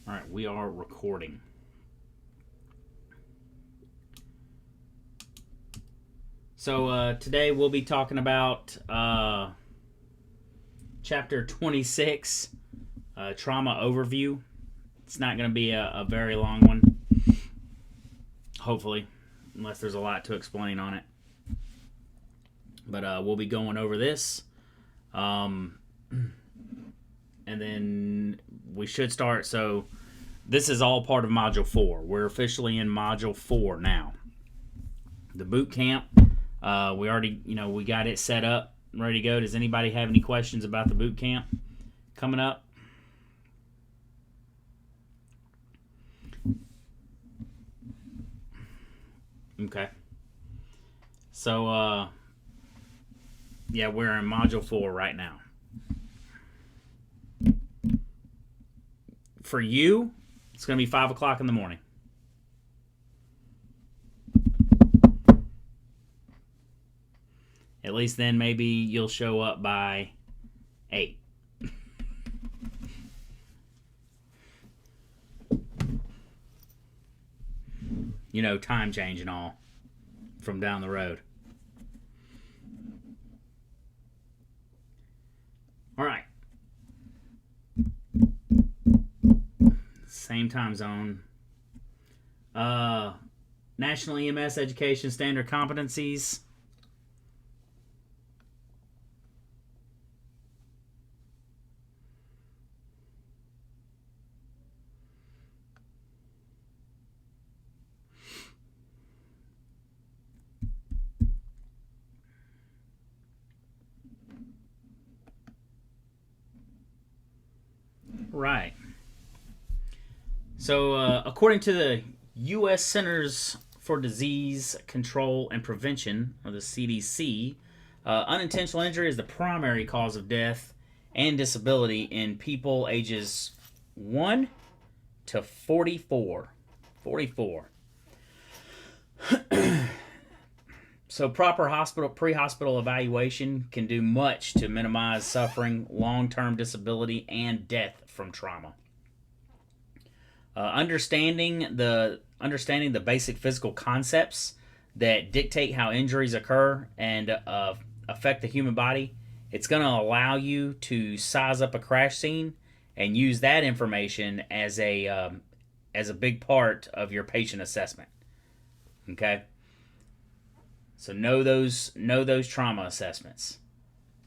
All right, we are recording. So today we'll be talking about chapter 26, trauma overview. It's not going to be a very long one, hopefully, unless there's a lot to explain on it. But we'll be going over this. And then we should start. So this is all part of Module 4. We're officially in Module 4 now. The boot camp, we already, we got it set up, ready to go. Does anybody have any questions about the boot camp coming up? Okay. So, yeah, we're in Module 4 right now. For you, it's going to be 5 o'clock in the morning. At least then maybe you'll show up by 8. Time change and all from down the road. All right. Same time zone. National EMS Education Standard Competencies. Right. So, according to the U.S. Centers for Disease Control and Prevention, or the CDC, unintentional injury is the primary cause of death and disability in people ages 1 to 44. 44. So proper pre-hospital evaluation can do much to minimize suffering, long-term disability, and death from trauma. Understanding the basic physical concepts that dictate how injuries occur and affect the human body, it's going to allow you to size up a crash scene and use that information as a big part of your patient assessment. Okay. So know those trauma assessments,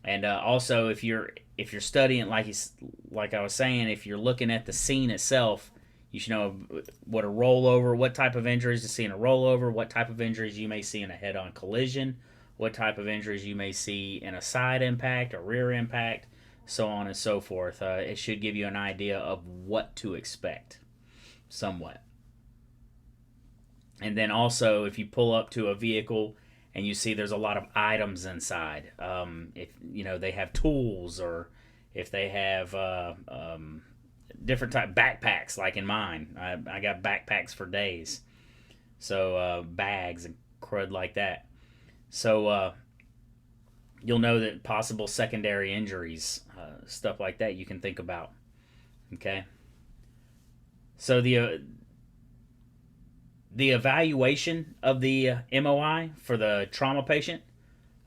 and also if you're studying, like I was saying, if you're looking at the scene itself, you should know what type of injuries to see in a rollover, what type of injuries you may see in a head-on collision, what type of injuries you may see in a side impact or rear impact, so on and so forth. It should give you an idea of what to expect, somewhat. And then also, if you pull up to a vehicle and you see there's a lot of items inside, if they have tools, or if they have different type backpacks, like in mine, I got backpacks for days, so bags and crud like that. So you'll know that possible secondary injuries, stuff like that, you can think about. Okay. So the evaluation of the MOI for the trauma patient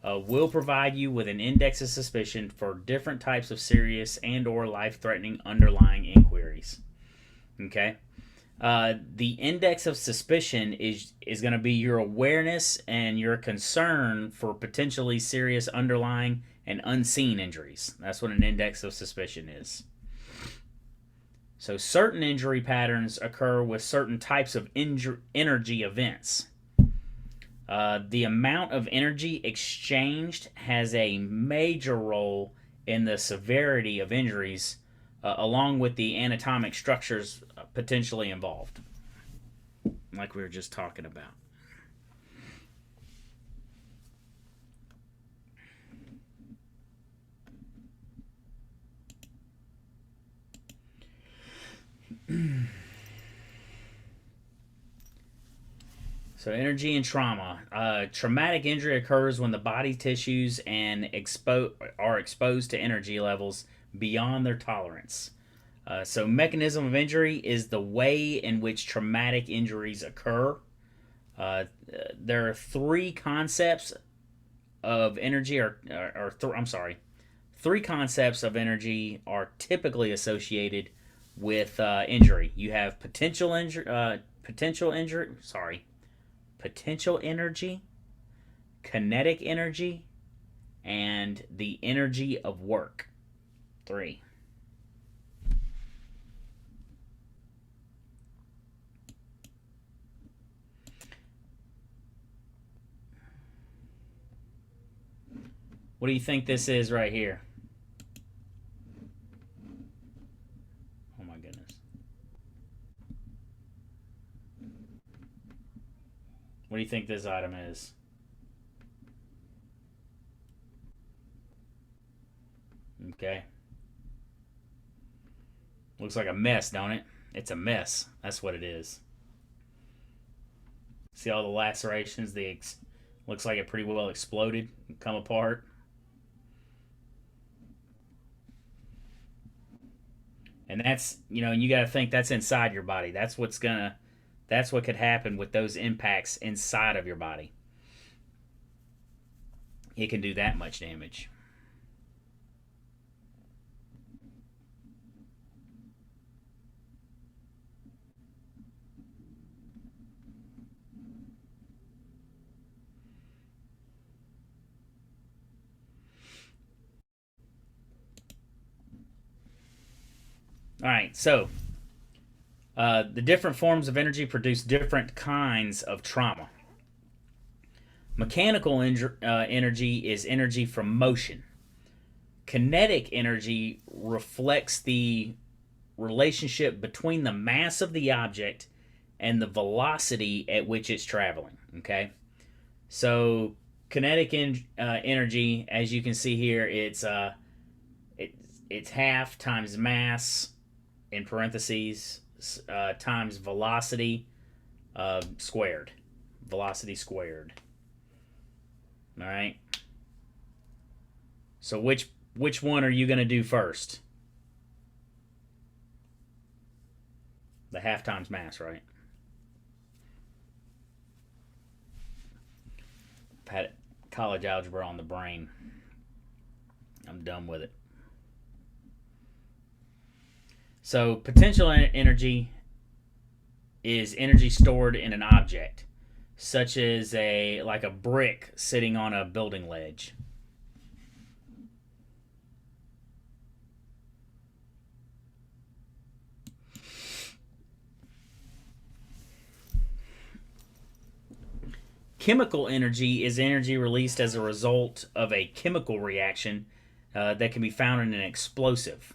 will provide you with an index of suspicion for different types of serious and or life-threatening underlying inquiries. Okay? The index of suspicion is going to be your awareness and your concern for potentially serious underlying and unseen injuries. That's what an index of suspicion is. So certain injury patterns occur with certain types of energy events. The amount of energy exchanged has a major role in the severity of injuries, along with the anatomic structures potentially involved, like we were just talking about. So energy and trauma. Traumatic injury occurs when the body tissues are exposed to energy levels beyond their tolerance. So mechanism of injury is the way in which traumatic injuries occur. There are three concepts of energy, three concepts of energy are typically associated with injury. You have potential energy, kinetic energy, and the energy of work. Three. What do you think this is right here? Oh my goodness. What do you think this item is? Okay. Looks like a mess, don't it? It's a mess. That's what it is. See all the lacerations? Looks like it pretty well exploded and come apart. And that's, you got to think that's inside your body. That's what could happen with those impacts inside of your body. It can do that much damage. All right, so the different forms of energy produce different kinds of trauma. Mechanical energy is energy from motion. Kinetic energy reflects the relationship between the mass of the object and the velocity at which it's traveling. Okay, so kinetic energy, as you can see here, it's half times mass in parentheses times velocity squared. Velocity squared. All right. So which one are you going to do first? The half times mass, right? I've had college algebra on the brain. I'm done with it. So potential energy is energy stored in an object, such as like a brick sitting on a building ledge. Chemical energy is energy released as a result of a chemical reaction that can be found in an explosive.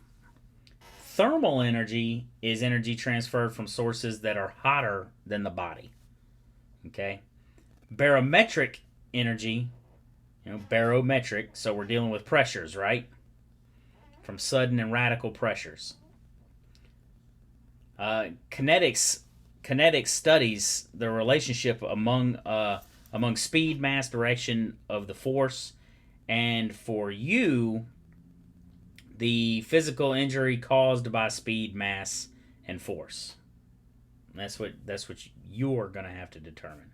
Thermal energy is energy transferred from sources that are hotter than the body. Okay? Barometric energy, barometric, so we're dealing with pressures, right? From sudden and radical pressures. Kinetics studies the relationship among speed, mass, direction of the force, and for you, the physical injury caused by speed, mass, and force. That's what you're going to have to determine.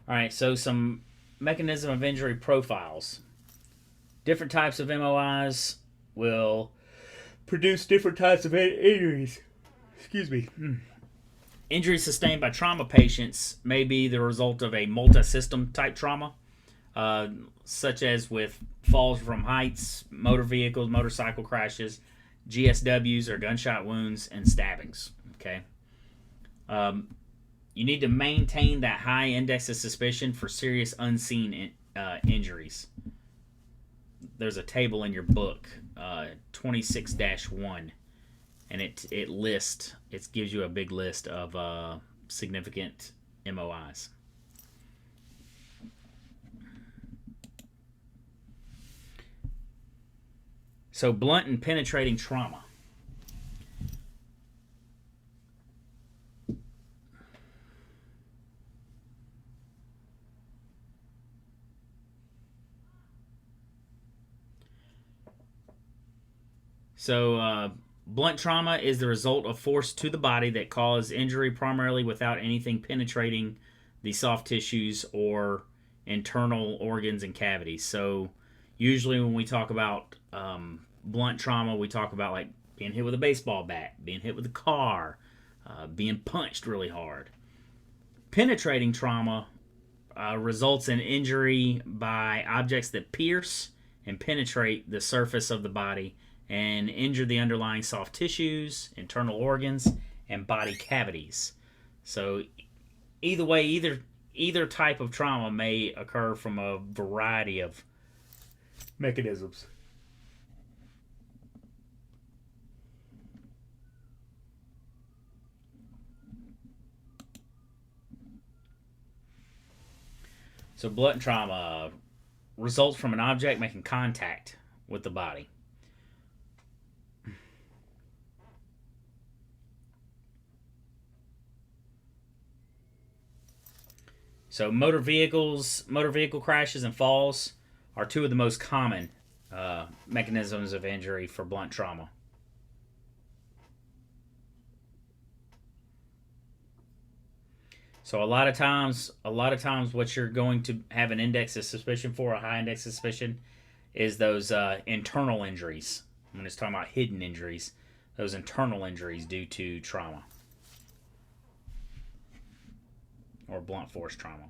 All right, so some mechanism of injury profiles. Different types of MOIs will produce different types of injuries. Excuse me. Injuries sustained by trauma patients may be the result of a multi-system type trauma, such as with falls from heights, motor vehicles, motorcycle crashes, GSWs or gunshot wounds, and stabbings. Okay. You need to maintain that high index of suspicion for serious unseen injuries. There's a table in your book, 26-1, and it gives you a big list of significant MOIs. So blunt and penetrating trauma. So, blunt trauma is the result of force to the body that cause injury primarily without anything penetrating the soft tissues or internal organs and cavities. So, usually when we talk about blunt trauma, we talk about like being hit with a baseball bat, being hit with a car, being punched really hard. Penetrating trauma results in injury by objects that pierce and penetrate the surface of the body and injure the underlying soft tissues, internal organs, and body cavities. So either way, either type of trauma may occur from a variety of mechanisms. So blunt trauma results from an object making contact with the body. So motor vehicle crashes and falls are two of the most common mechanisms of injury for blunt trauma. So a lot of times, what you're going to have an index of suspicion for, a high index of suspicion, is those internal injuries. When it's talking about hidden injuries, those internal injuries due to trauma or blunt force trauma.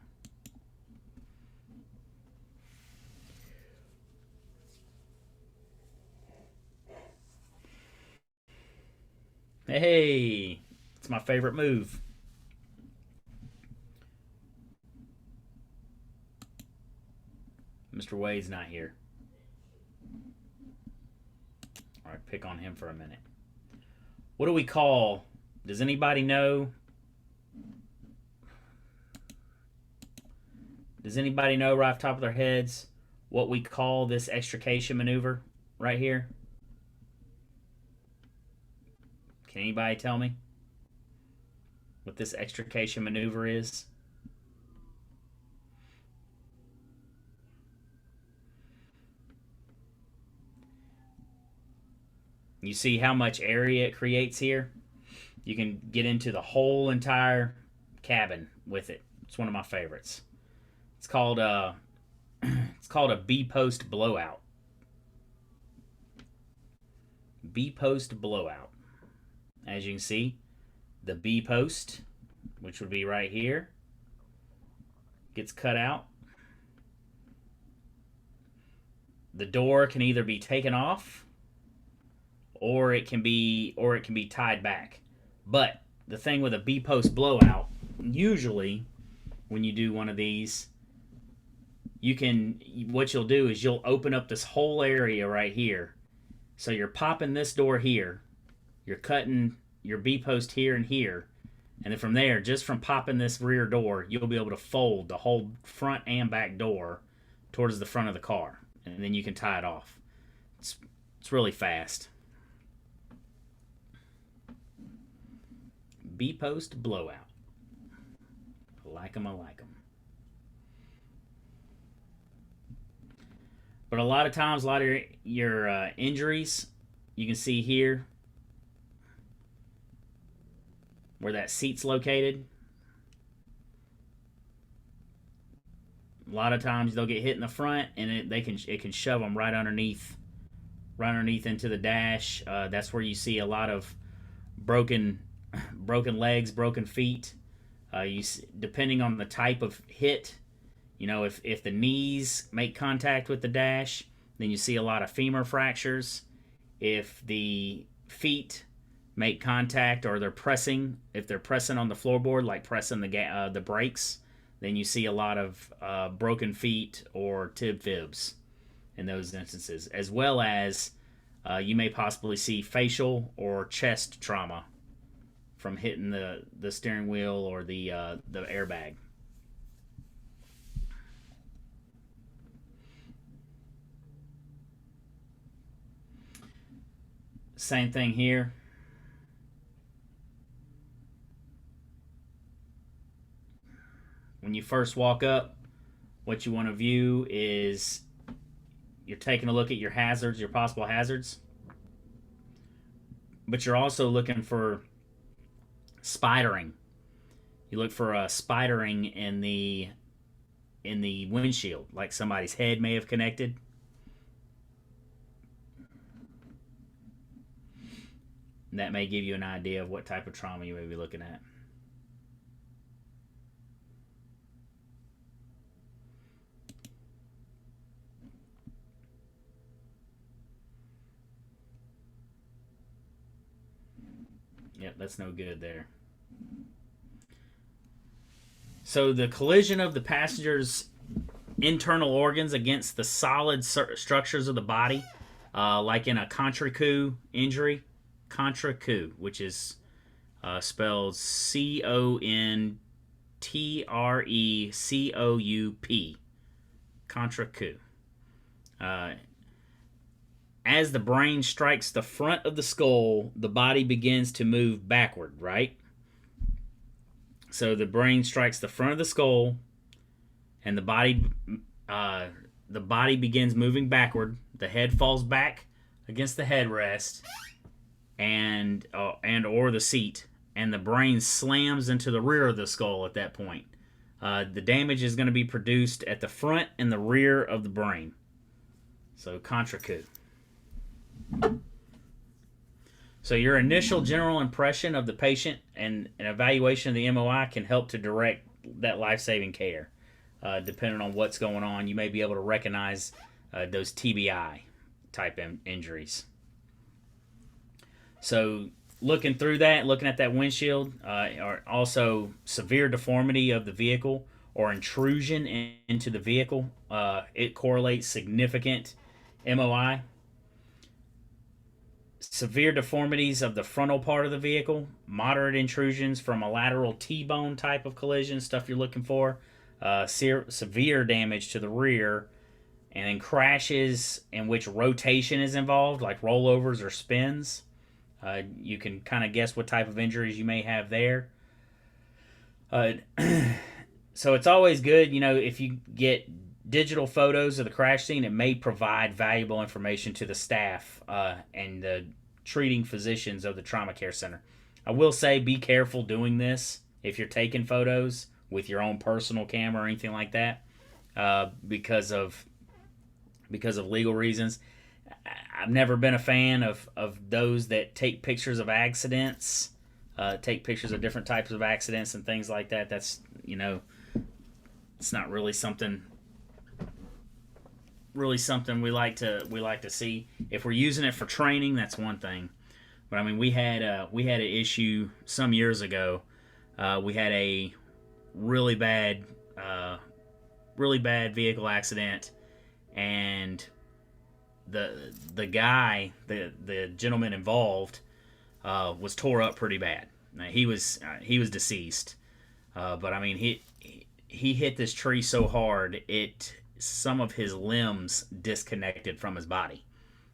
Hey, it's my favorite move. Mr. Wade's not here. All right, pick on him for a minute. What do we call? Does anybody know? Does anybody know right off the top of their heads what we call this extrication maneuver right here? Can anybody tell me what this extrication maneuver is? You see how much area it creates here? You can get into the whole entire cabin with it. It's one of my favorites. It's called it's called a B-post blowout. B-post blowout. As you can see, the B-post, which would be right here, gets cut out. The door can either be taken off or it can be tied back. But the thing with a B-post blowout, usually when you do one of these, what you'll do is you'll open up this whole area right here. So you're popping this door here, you're cutting your B-post here and here, and then from there, just from popping this rear door, you'll be able to fold the whole front and back door towards the front of the car, and then you can tie it off. It's really fast. B-post blowout. I like them. But a lot of times, a lot of your injuries, you can see here where that seat's located. A lot of times they'll get hit in the front, and it can shove them right underneath into the dash. That's where you see a lot of broken legs, broken feet. Depending on the type of hit, if the knees make contact with the dash, then you see a lot of femur fractures. If the feet make contact or if they're pressing on the floorboard, like pressing the brakes, then you see a lot of broken feet or tib fibs in those instances, as well as you may possibly see facial or chest trauma from hitting the steering wheel or the airbag. Same thing here. When you first walk up, what you want to view is you're taking a look at your hazards, your possible hazards. but you're also looking for spidering. You look for spidering in the windshield, like somebody's head may have connected. That may give you an idea of what type of trauma you may be looking at. Yep, that's no good there. So the collision of the passenger's internal organs against the solid structures of the body, like in a contre-coup injury, contre-coup, which is spelled Contrecoup, contre-coup. As the brain strikes the front of the skull, the body begins to move backward, right? So the brain strikes the front of the skull, and the body begins moving backward. The head falls back against the headrest and or the seat, and the brain slams into the rear of the skull at that point. The damage is going to be produced at the front and the rear of the brain. So contre-coup. So your initial general impression of the patient and an evaluation of the MOI can help to direct that life-saving care. Depending on what's going on, you may be able to recognize those TBI type injuries. So looking through that, looking at that windshield, or also severe deformity of the vehicle or intrusion into the vehicle, it correlates significant MOI. Severe deformities of the frontal part of the vehicle, moderate intrusions from a lateral T-bone type of collision, stuff you're looking for, severe damage to the rear, and then crashes in which rotation is involved, like rollovers or spins. You can kind of guess what type of injuries you may have there. So it's always good, if you get digital photos of the crash scene, it may provide valuable information to the staff and the treating physicians of the trauma care center. I will say be careful doing this if you're taking photos with your own personal camera or anything like that because of legal reasons. I've never been a fan of those that take pictures of accidents, take pictures of different types of accidents and things like that. That's, it's not really something we like to see. If we're using it for training, that's one thing. But I mean, we had an issue some years ago. We had a really bad vehicle accident, and the guy, the gentleman involved, was tore up pretty bad. Now, he was deceased, but I mean he hit this tree so hard some of his limbs disconnected from his body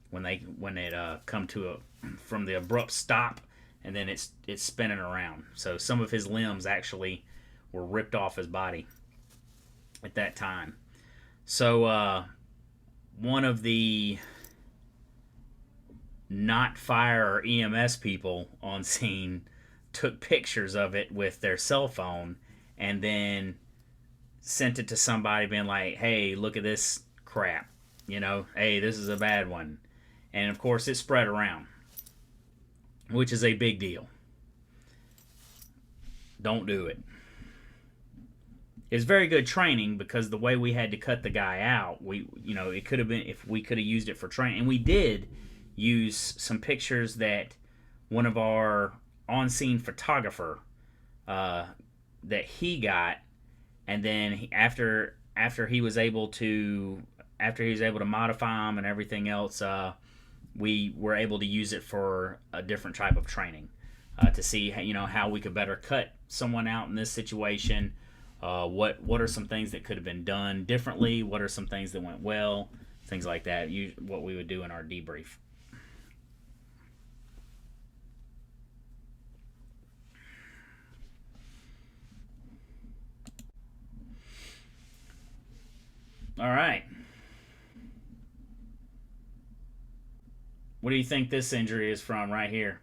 when it come to from the abrupt stop, and then it's spinning around. So some of his limbs actually were ripped off his body at that time. So one of the not fire or EMS people on scene took pictures of it with their cell phone and then sent it to somebody being like, hey, look at this crap, hey, this is a bad one. And of course it spread around, which is a big deal. Don't do it. It's very good training because the way we had to cut the guy out, it could have been, if we could have used it for training, and we did use some pictures that one of our on-scene photographer that he got. And then after he was able to modify them and everything else, we were able to use it for a different type of training to see how we could better cut someone out in this situation. What are some things that could have been done differently? What are some things that went well? Things like that. What we would do in our debrief. All right. What do you think this injury is from right here?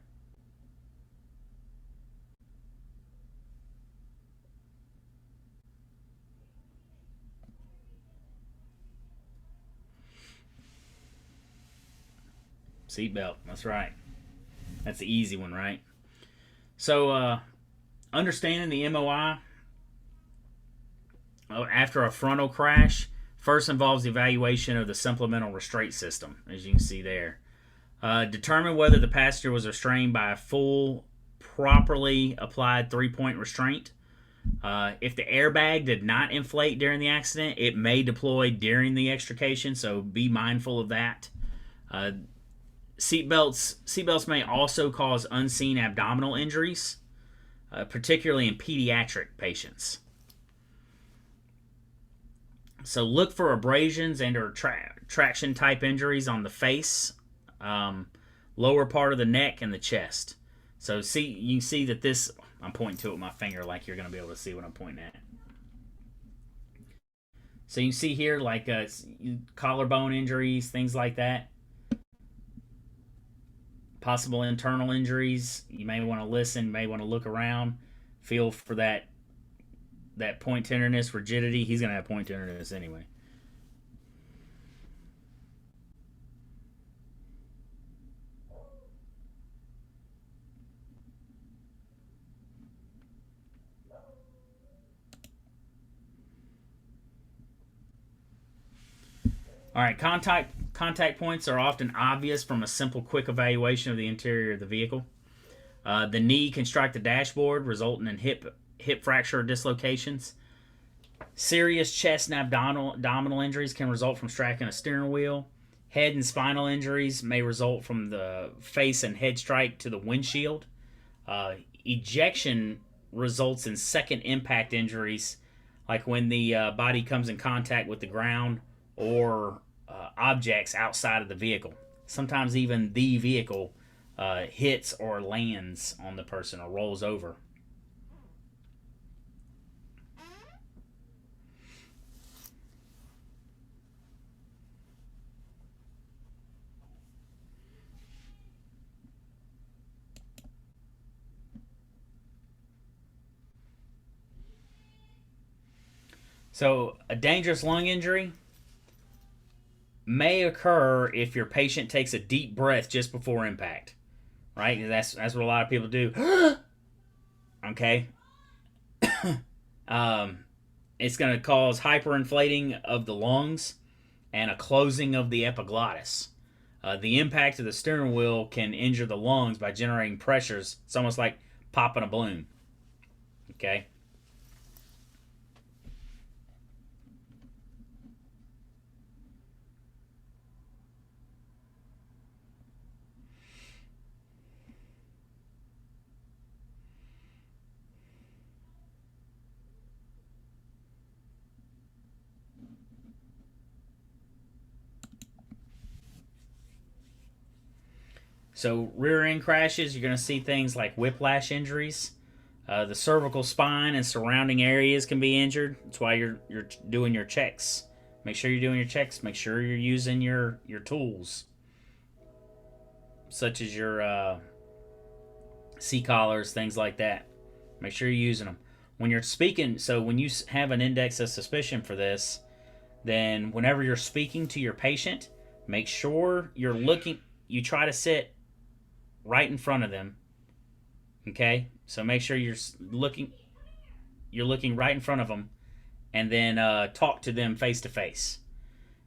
Seatbelt. That's right. That's the easy one, right? So, understanding the MOI after a frontal crash first involves the evaluation of the supplemental restraint system, as you can see there. Determine whether the passenger was restrained by a full, properly applied 3-point restraint. If the airbag did not inflate during the accident, it may deploy during the extrication, so be mindful of that. Seatbelts may also cause unseen abdominal injuries, particularly in pediatric patients. So look for abrasions and or traction type injuries on the face, lower part of the neck, and the chest. So you can see that this, I'm pointing to it with my finger like you're going to be able to see what I'm pointing at. So you can see here like collarbone injuries, things like that. Possible internal injuries. You may want to listen, may want to look around, feel for that point tenderness, rigidity. He's going to have point tenderness anyway. All right, contact points are often obvious from a simple, quick evaluation of the interior of the vehicle. The knee can strike the dashboard, resulting in hip fracture or dislocations. Serious chest and abdominal injuries can result from striking a steering wheel. Head and spinal injuries may result from the face and head strike to the windshield. Ejection results in second impact injuries, like when the body comes in contact with the ground or objects outside of the vehicle. Sometimes even the vehicle hits or lands on the person or rolls over. So a dangerous lung injury may occur if your patient takes a deep breath just before impact, right? That's what a lot of people do. Okay. It's going to cause hyperinflating of the lungs and a closing of the epiglottis. The impact of the steering wheel can injure the lungs by generating pressures. It's almost like popping a balloon. Okay. So rear end crashes, you're going to see things like whiplash injuries. The cervical spine and surrounding areas can be injured. That's why you're doing your checks. Make sure you're doing your checks. Make sure you're using your tools, such as your C-collars, things like that. Make sure you're using them. When you're speaking, so when you have an index of suspicion for this, then whenever you're speaking to your patient, make sure you're looking, you try to sit right in front of them. Okay? So make sure you're looking right in front of them, and then talk to them face to face.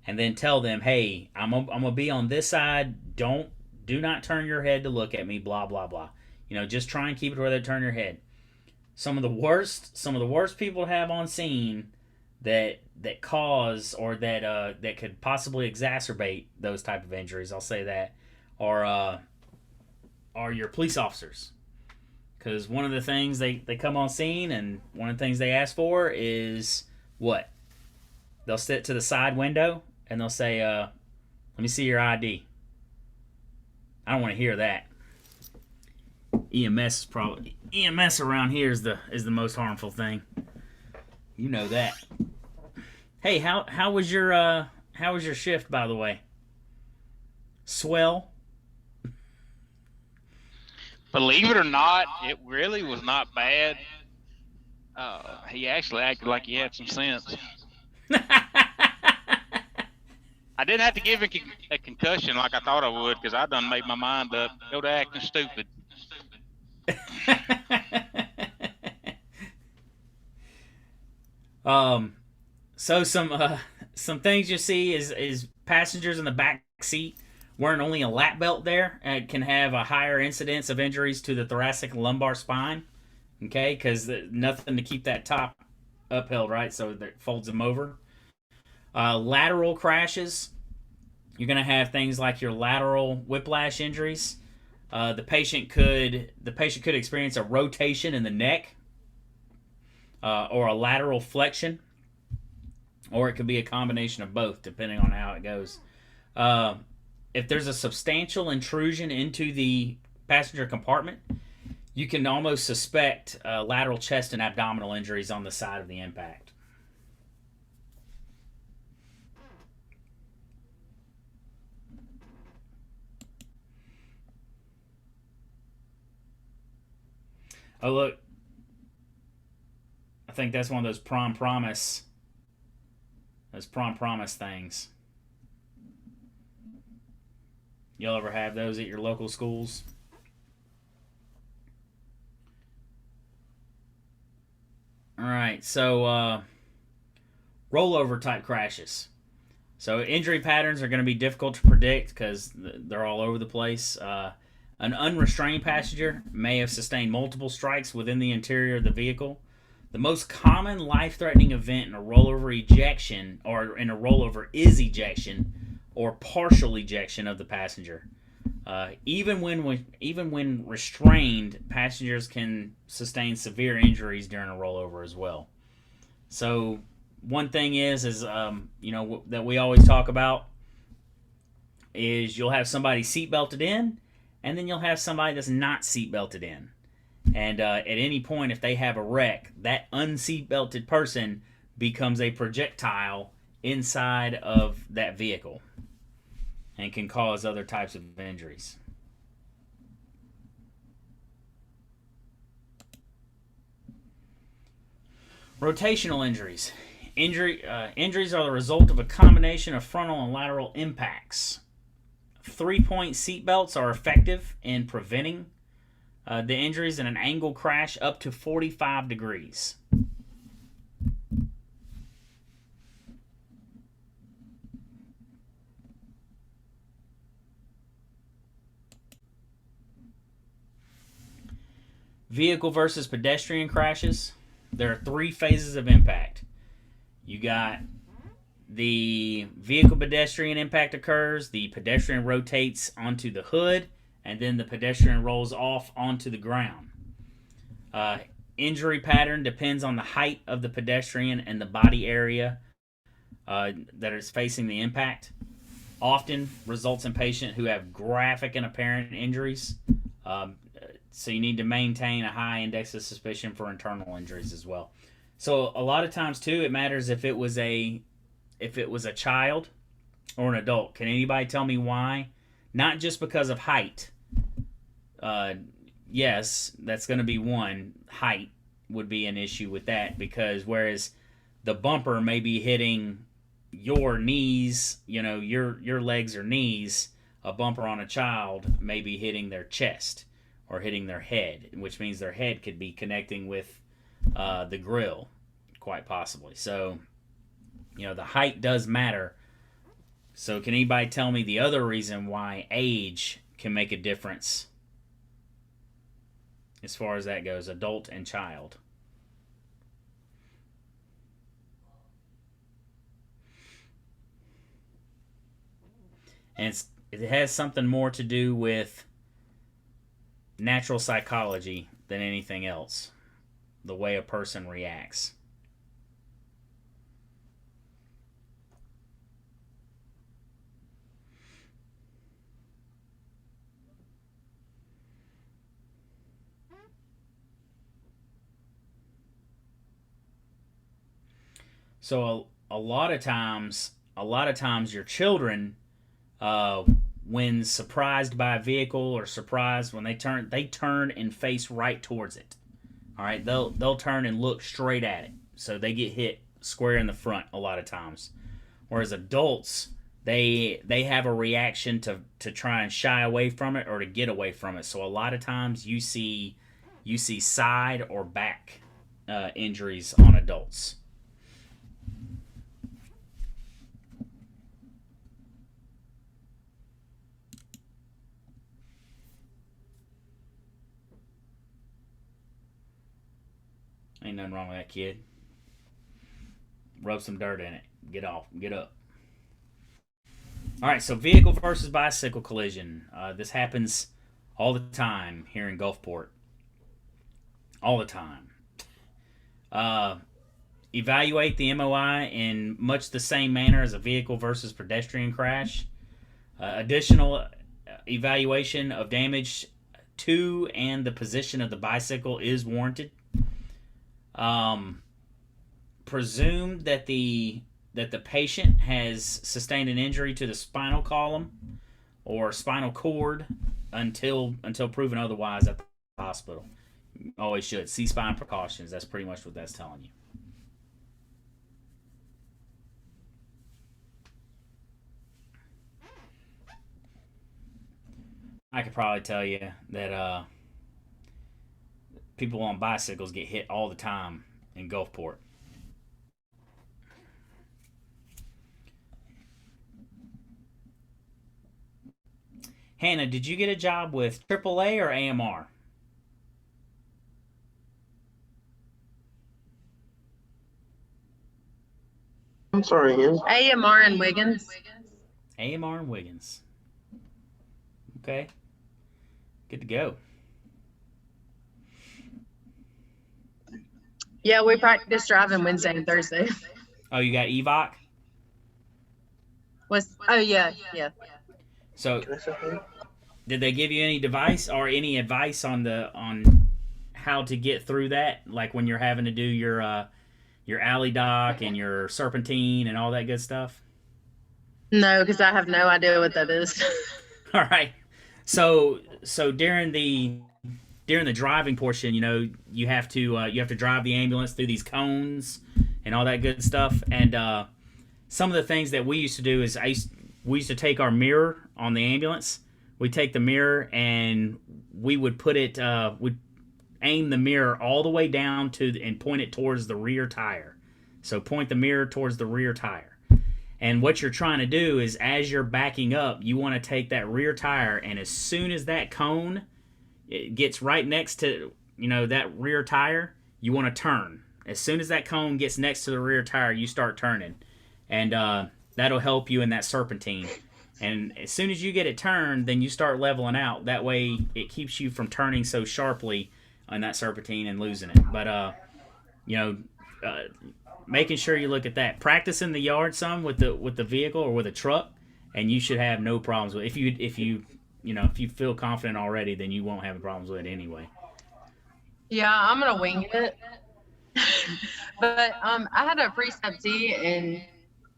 And then tell them, hey, I'm gonna be on this side. Do not turn your head to look at me, blah blah blah. Just try and keep it where they turn your head. Some of the worst people to have on scene that cause or that could possibly exacerbate those type of injuries, I'll say that, are your police officers. Because one of the things they come on scene, and one of the things they ask for is what? They'll sit to the side window and they'll say, let me see your ID. I don't want to hear that. EMS around here is the most harmful thing. You know that. Hey, how was your shift, by the way? Swell. Believe it or not, it really was not bad. He actually acted like he had some sense. I didn't have to give him a concussion like I thought I would because I done made my mind up. Go to acting stupid. So some things you see is passengers in the back seat wearing only a lap belt there can have a higher incidence of injuries to the thoracic and lumbar spine. Okay, because nothing to keep that top upheld, right? So that folds them over. Lateral crashes, you're going to have things like your lateral whiplash injuries. The patient could experience a rotation in the neck, or a lateral flexion, or it could be a combination of both, depending on how it goes. If there's a substantial intrusion into the passenger compartment, you can almost suspect lateral chest and abdominal injuries on the side of the impact. Oh, look. I think that's one of those prom promise things. You'll ever have those at your local schools? All right, so rollover type crashes. So injury patterns are going to be difficult to predict because they're all over the place. An unrestrained passenger may have sustained multiple strikes within the interior of the vehicle. The most common life-threatening event in a rollover ejection, or in a rollover, is ejection or partial ejection of the passenger. Even when restrained, passengers can sustain severe injuries during a rollover as well. So one thing is that we always talk about is you'll have somebody seat belted in, and then you'll have somebody that's not seat belted in. And at any point, if they have a wreck, that unseat belted person becomes a projectile inside of that vehicle and can cause other types of injuries. Rotational injuries. Injuries are the result of a combination of frontal and lateral impacts. 3-point seat belts are effective in preventing the injuries in an angle crash up to 45 degrees. Vehicle versus pedestrian crashes. There are 3 phases of impact. You got the vehicle pedestrian impact occurs, the pedestrian rotates onto the hood, and then the pedestrian rolls off onto the ground. Injury pattern depends on the height of the pedestrian and the body area that is facing the impact. Often results in patients who have graphic and apparent injuries. So you need to maintain a high index of suspicion for internal injuries as well. So a lot of times too, it matters if it was a child or an adult. Can anybody tell me why? Not just because of height. Yes, that's going to be one. Height would be an issue with that, because whereas the bumper may be hitting your knees, your legs or knees, a bumper on a child may be hitting their chest or hitting their head, which means their head could be connecting with the grill, quite possibly. So, the height does matter. So can anybody tell me the other reason why age can make a difference as far as that goes, adult and child? And it has something more to do with natural psychology than anything else, the way a person reacts. So a lot of times your children, when surprised by a vehicle or surprised when they turn and face right towards it. All right, they'll turn and look straight at it, so they get hit square in the front a lot of times. Whereas adults, they have a reaction to try and shy away from it or to get away from it. So a lot of times you see side or back injuries on adults. Ain't nothing wrong with that, kid. Rub some dirt in it. Get off. Get up. All right, so vehicle versus bicycle collision. This happens all the time here in Gulfport. All the time. Evaluate the MOI in much the same manner as a vehicle versus pedestrian crash. Additional evaluation of damage to and the position of the bicycle is warranted. Presume that the patient has sustained an injury to the spinal column or spinal cord until proven otherwise at the hospital. Always should see spine precautions. That's pretty much what that's telling you. I could probably tell you that people on bicycles get hit all the time in Gulfport. Hannah, did you get a job with AAA or AMR? I'm sorry, Ian. AMR and Wiggins. AMR and Wiggins. Okay. Good to go. Yeah, we practiced driving Wednesday and Thursday. Oh, you got EVOC? Yeah. So, Can I say hey? did they give you any advice on how to get through that? Like when you're having to do your alley dock and your serpentine and all that good stuff? No, because I have no idea what that is. All right. So during the driving portion, you have to drive the ambulance through these cones and all that good stuff. And some of the things that we used to do is we used to take our mirror on the ambulance. We'd take the mirror and we would put it. We'd aim the mirror all the way down and point it towards the rear tire. So point the mirror towards the rear tire. And what you're trying to do is, as you're backing up, you want to take that rear tire, and as soon as that cone it gets right next to that rear tire, you want to turn. As soon as that cone gets next to the rear tire, you start turning, and that'll help you in that serpentine. And as soon as you get it turned, then you start leveling out. That way, it keeps you from turning so sharply on that serpentine and losing it. But making sure you look at that. Practice in the yard some with the vehicle or with a truck, and you should have no problems with it. If you feel confident already, then you won't have problems with it anyway. Yeah, I'm gonna wing it. But I had a preceptee in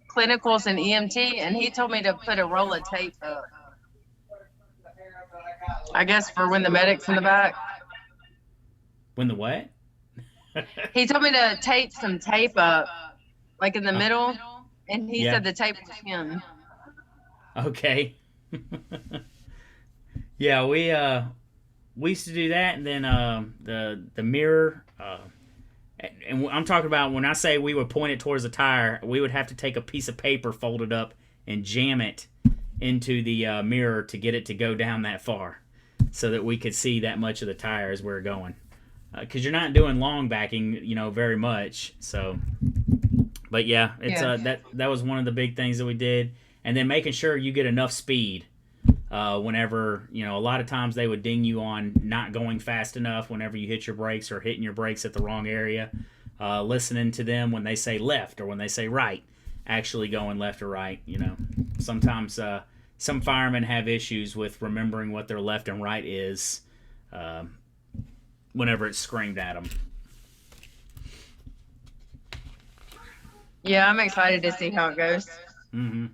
clinicals and EMT, and he told me to put a roll of tape up. I guess for when the medic's in the back. When the what? He told me to tape some tape up, like in the middle, and he said the tape was him. Okay. Yeah, we used to do that, and then the mirror. And I'm talking about when I say we would point it towards the tire, we would have to take a piece of paper folded up and jam it into the mirror to get it to go down that far, so that we could see that much of the tire as we're going. Because you're not doing long backing, very much. So, but yeah, it's that was one of the big things that we did, and then making sure you get enough speed. Whenever a lot of times they would ding you on not going fast enough whenever you hit your brakes or hitting your brakes at the wrong area. Listening to them when they say left or when they say right, actually going left or right. Sometimes some firemen have issues with remembering what their left and right is. Whenever it's screamed at them. Yeah, I'm excited to see how it goes. Mm-hmm.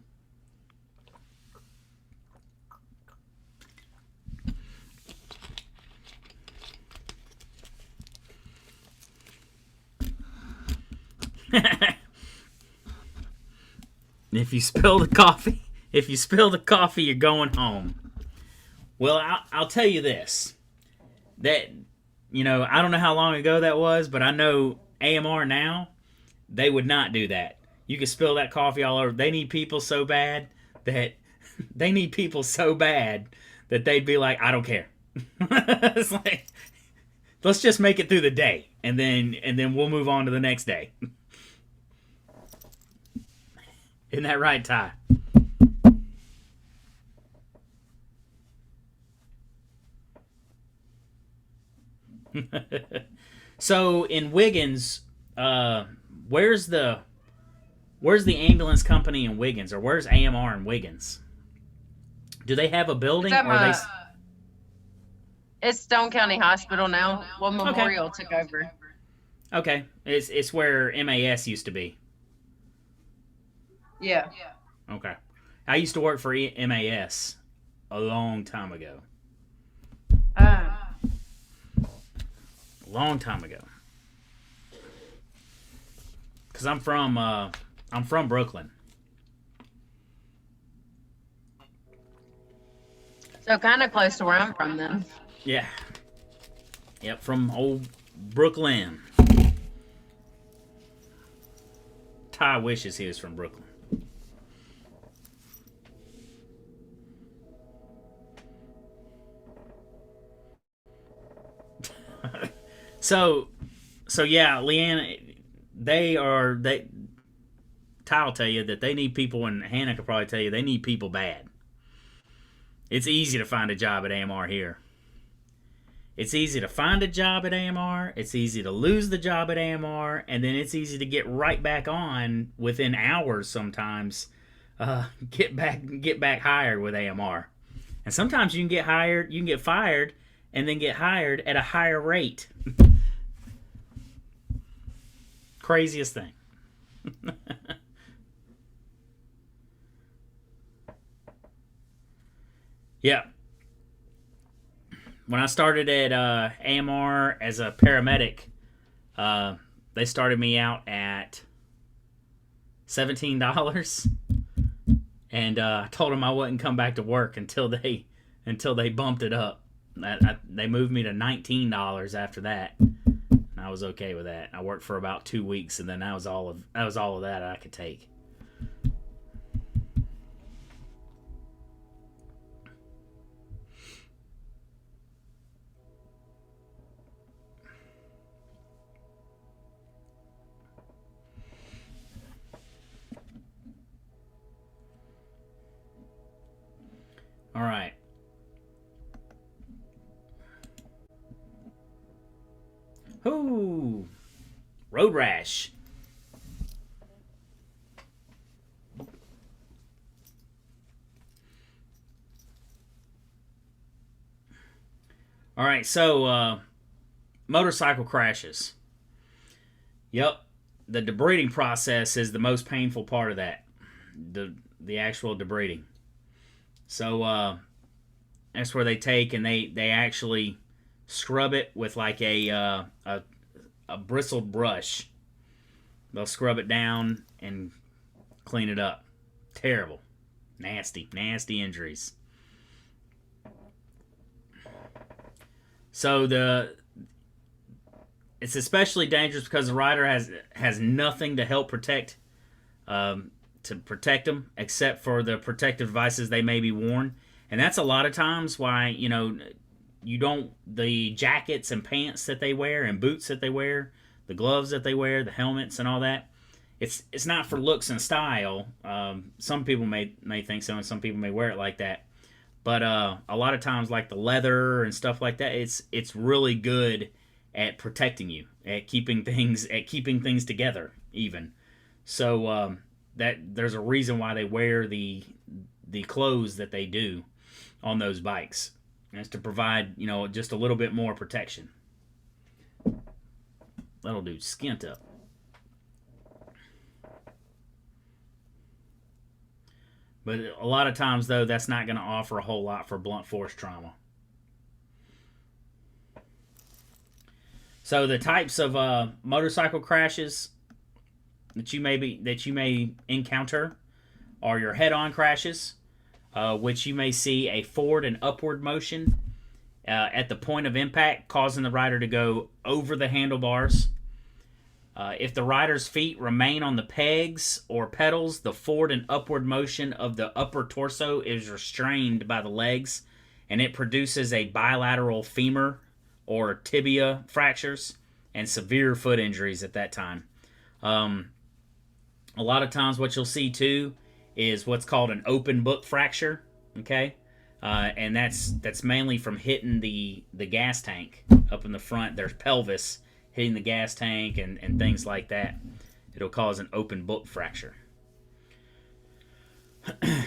If you spill the coffee, If you spill the coffee, you're going home. Well, I'll tell you this. That, I don't know how long ago that was, but I know AMR now, they would not do that. You could spill that coffee all over. They need people so bad that they'd be like, I don't care. It's like, let's just make it through the day, and then we'll move on to the next day. Isn't that right, Ty? So in Wiggins, where's the ambulance company in Wiggins, or where's AMR in Wiggins? Do they have a building, or are they? It's Stone County Hospital now. Well, Memorial took over. Okay, it's where MAS used to be. Yeah. Okay, I used to work for MAS a long time ago. Long time ago. Cause I'm from Brooklyn. So kind of close to where I'm from then. Yeah. Yep, from old Brooklyn. Ty wishes he was from Brooklyn. So yeah, Leanne, Ty will tell you that they need people, and Hannah could probably tell you they need people bad. It's easy to find a job at AMR here. It's easy to find a job at AMR. It's easy to lose the job at AMR, and then it's easy to get right back on within hours sometimes. Get back hired with AMR. And sometimes you can get fired, and then get hired at a higher rate. Craziest thing. Yeah. When I started at AMR as a paramedic, they started me out at $17, and I told them I wouldn't come back to work until they bumped it up. They moved me to $19 after that. And I was okay with that. I worked for about 2 weeks, and then that was all of that I could take. All right. Ooh, road rash. All right, so motorcycle crashes. Yep, the debriding process is the most painful part of that. The actual debriding. So that's where they take and they actually scrub it with like a bristled brush. They'll scrub it down and clean it up. Terrible. Nasty injuries. So it's especially dangerous because the rider has nothing to help protect them except for the protective devices they may be worn. And that's a lot of times why, the jackets and pants that they wear and boots that they wear, the gloves that they wear, the helmets and all that, it's not for looks and style. Some people may think so, and some people may wear it like that. But a lot of times, like the leather and stuff like that, it's really good at protecting you, at keeping things together even. So that there's a reason why they wear the clothes that they do on those bikes. And it's to provide, just a little bit more protection. That'll do skint up. But a lot of times, though, that's not going to offer a whole lot for blunt force trauma. So the types of motorcycle crashes that you may encounter are your head-on crashes, which you may see a forward and upward motion at the point of impact, causing the rider to go over the handlebars. If the rider's feet remain on the pegs or pedals, the forward and upward motion of the upper torso is restrained by the legs, and it produces a bilateral femur or tibia fractures and severe foot injuries at that time. A lot of times what you'll see too is what's called an open book fracture, okay? And that's mainly from hitting the gas tank up in the front. There's pelvis hitting the gas tank and things like that. It'll cause an open book fracture.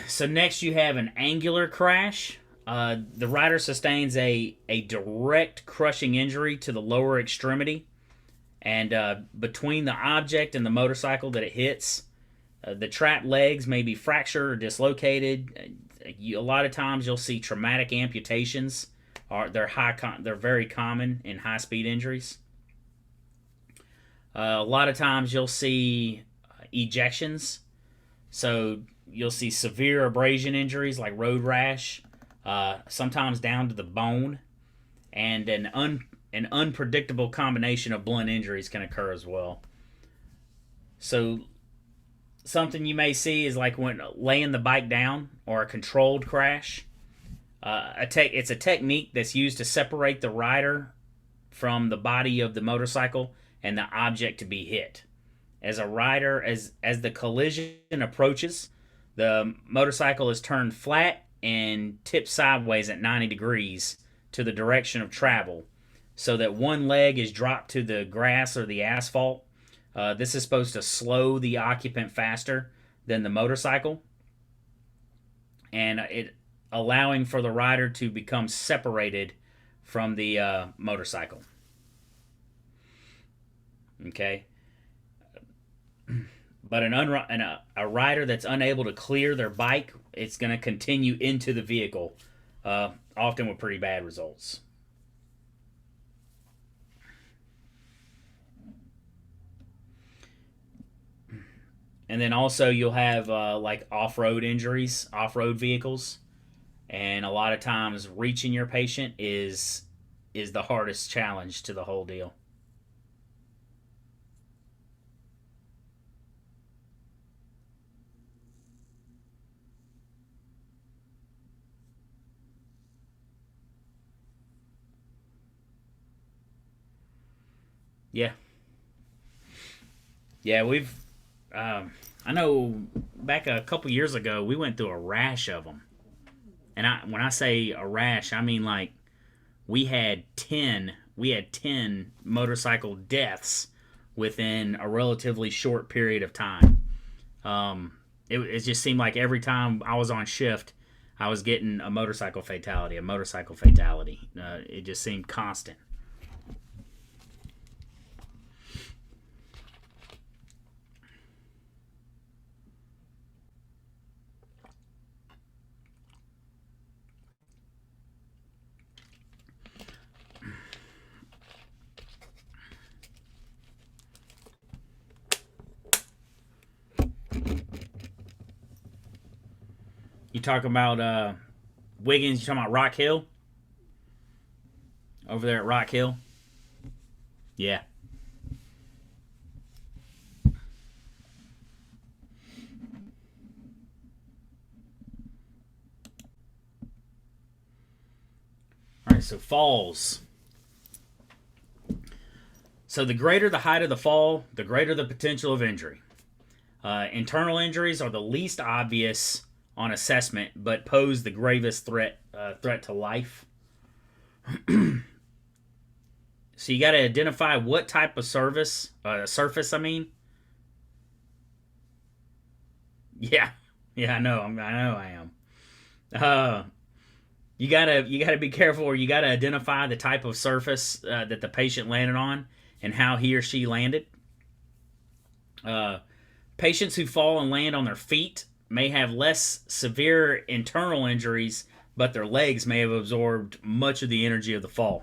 So next you have an angular crash. The rider sustains a direct crushing injury to the lower extremity. And between the object and the motorcycle that it hits, the trapped legs may be fractured or dislocated. A lot of times you'll see traumatic amputations. They're very common in high-speed injuries. A lot of times you'll see ejections. So you'll see severe abrasion injuries like road rash, sometimes down to the bone, and an unpredictable combination of blunt injuries can occur as well. So something you may see is like when laying the bike down or a controlled crash. It's a technique that's used to separate the rider from the body of the motorcycle and the object to be hit. As the collision approaches, the motorcycle is turned flat and tipped sideways at 90 degrees to the direction of travel, so that one leg is dropped to the grass or the asphalt. This is supposed to slow the occupant faster than the motorcycle, and it allowing for the rider to become separated from the motorcycle. Okay, but a rider that's unable to clear their bike, it's going to continue into the vehicle, often with pretty bad results. And then also you'll have like off-road injuries, off-road vehicles, and a lot of times reaching your patient is the hardest challenge to the whole deal. Yeah. Yeah, we've I know back a couple years ago we went through a rash of them, and when I say a rash, I mean like we had 10 motorcycle deaths within a relatively short period of time. It just seemed like every time I was on shift, I was getting a motorcycle fatality. It just seemed constant. You talking about Wiggins? You talking about Rock Hill? Over there at Rock Hill? Yeah. Alright, so falls. So the greater the height of the fall, the greater the potential of injury. Internal injuries are the least obvious on assessment, but pose the gravest threat to life. So you got to identify what type of surface. Yeah, I know I am. You gotta be careful, or you gotta identify the type of surface that the patient landed on and how he or she landed. Patients who fall and land on their feet may have less severe internal injuries, but their legs may have absorbed much of the energy of the fall.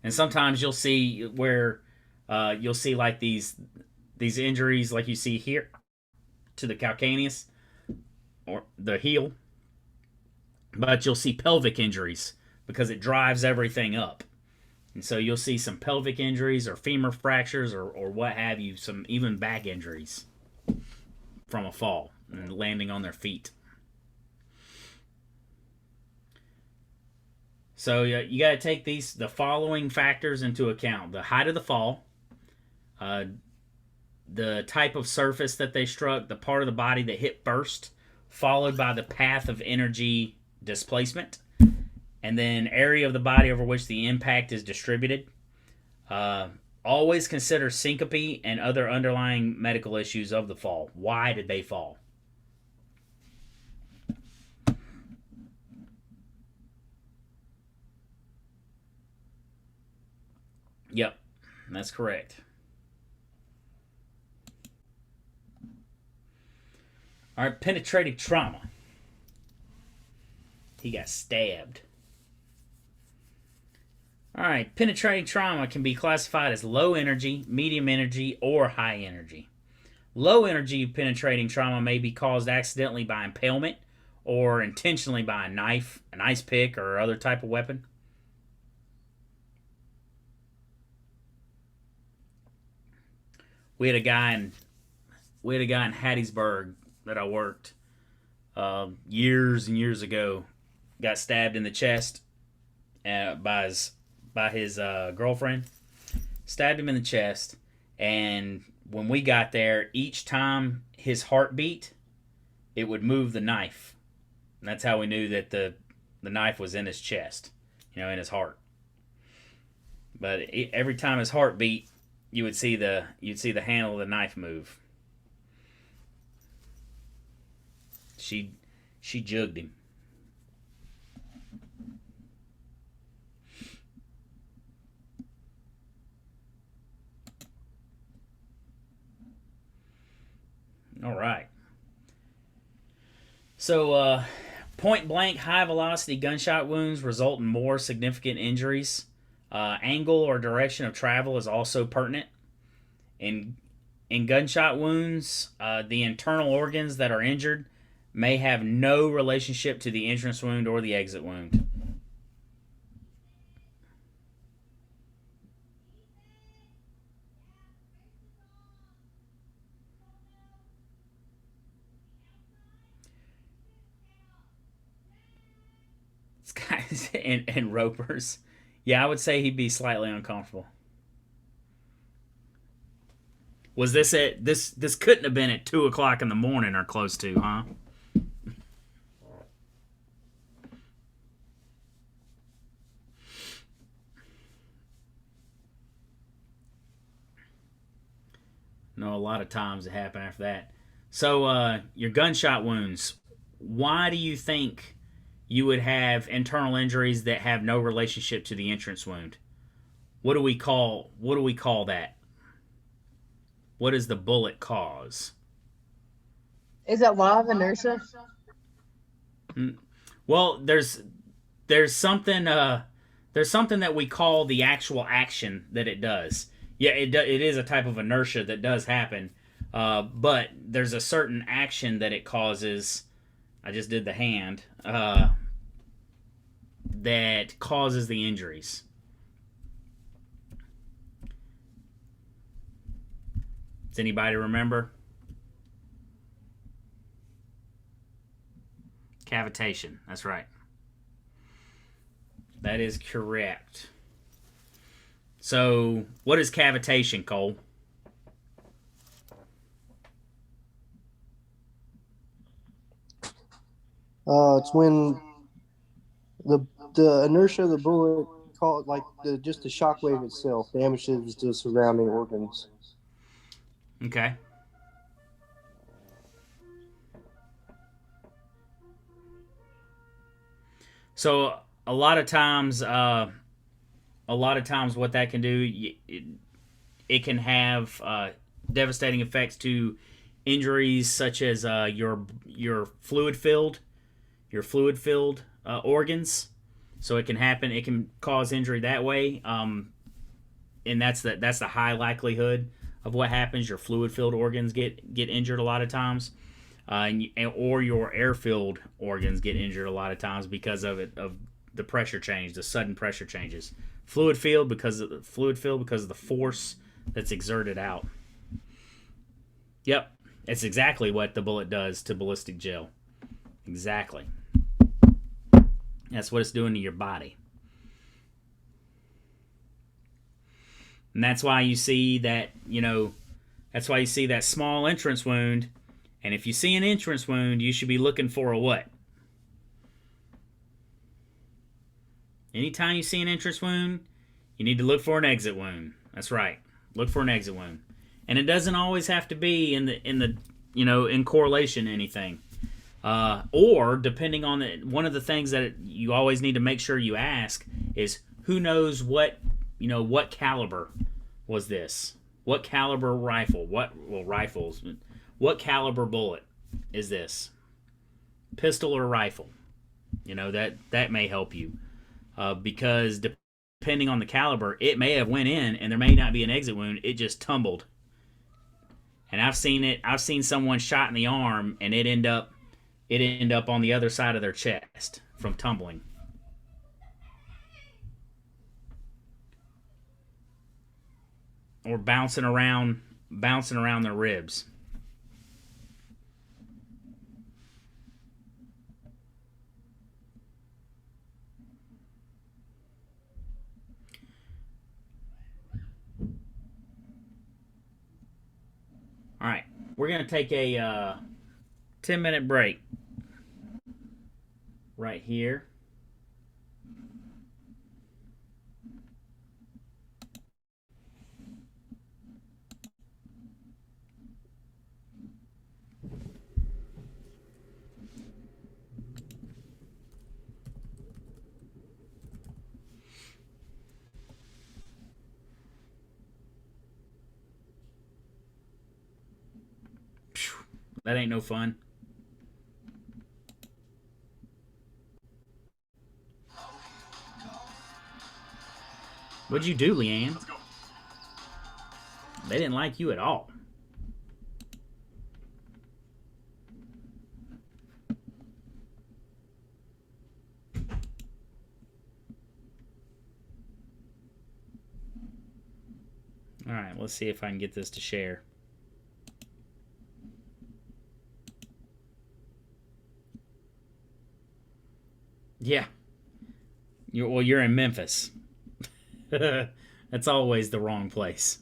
And sometimes you'll see where you'll see like these injuries like you see here, to the calcaneus or the heel, but you'll see pelvic injuries because it drives everything up. And so you'll see some pelvic injuries or femur fractures or what have you, some even back injuries from a fall and landing on their feet. So you got to take the following factors into account: the height of the fall, the type of surface that they struck, the part of the body that hit first, followed by the path of energy displacement, and then area of the body over which the impact is distributed. Always consider syncope and other underlying medical issues of the fall. Why did they fall? Yep, that's correct. All right, penetrating trauma. He got stabbed. All right, penetrating trauma can be classified as low energy, medium energy, or high energy. Low energy penetrating trauma may be caused accidentally by impalement or intentionally by a knife, an ice pick, or other type of weapon. We had a guy in Hattiesburg that I worked years and years ago. Got stabbed in the chest by his girlfriend. Stabbed him in the chest, and when we got there, each time his heart beat, it would move the knife, and that's how we knew that the knife was in his chest, in his heart. But every time his heart beat, you'd see the handle of the knife move. She jugged him. All right. So, point blank, high velocity gunshot wounds result in more significant injuries. Angle or direction of travel is also pertinent. In gunshot wounds, the internal organs that are injured may have no relationship to the entrance wound or the exit wound. Guys and ropers. Yeah, I would say he'd be slightly uncomfortable. Was this this couldn't have been at 2:00 in the morning or close to, huh? No, a lot of times it happened after that. So your gunshot wounds. Why do you think you would have internal injuries that have no relationship to the entrance wound? What do we call that? What does the bullet cause? Is it law of inertia? Well, there's something that we call the actual action that it does. Yeah, it is a type of inertia that does happen, but there's a certain action that it causes. I just did the hand. That causes the injuries. Does anybody remember? Cavitation. That's right. That is correct. So, what is cavitation, Cole? It's when the inertia of the bullet, called like just the shock wave itself, damages the surrounding organs. Okay. So a lot of times what that can do, it can have devastating effects to injuries such as your fluid-filled organs. So it can happen. It can cause injury that way, and that's the high likelihood of what happens. Your fluid-filled organs get injured a lot of times. or your air-filled organs get injured a lot of times because of the pressure change, the sudden pressure changes. Fluid filled because of the force that's exerted out. Yep, it's exactly what the bullet does to ballistic gel. Exactly. That's what it's doing to your body. And that's why you see that, that's why you see that small entrance wound. And if you see an entrance wound, you should be looking for a what? Anytime you see an entrance wound, you need to look for an exit wound. That's right. Look for an exit wound. And it doesn't always have to be in correlation to anything. Or depending on one of the things that you always need to make sure you ask is who knows what caliber was this? What caliber rifle? Rifles? What caliber bullet is this? Pistol or rifle? That may help you because depending on the caliber, it may have went in and there may not be an exit wound. It just tumbled. And I've seen someone shot in the arm and it end up on the other side of their chest from tumbling. Or bouncing around their ribs. All right, we're going to take a 10-minute break right here. That ain't no fun. What'd you do, Leanne? They didn't like you at all. All right, let's see if I can get this to share. Yeah. You're in Memphis. That's always the wrong place.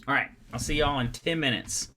All right, I'll see y'all in 10 minutes.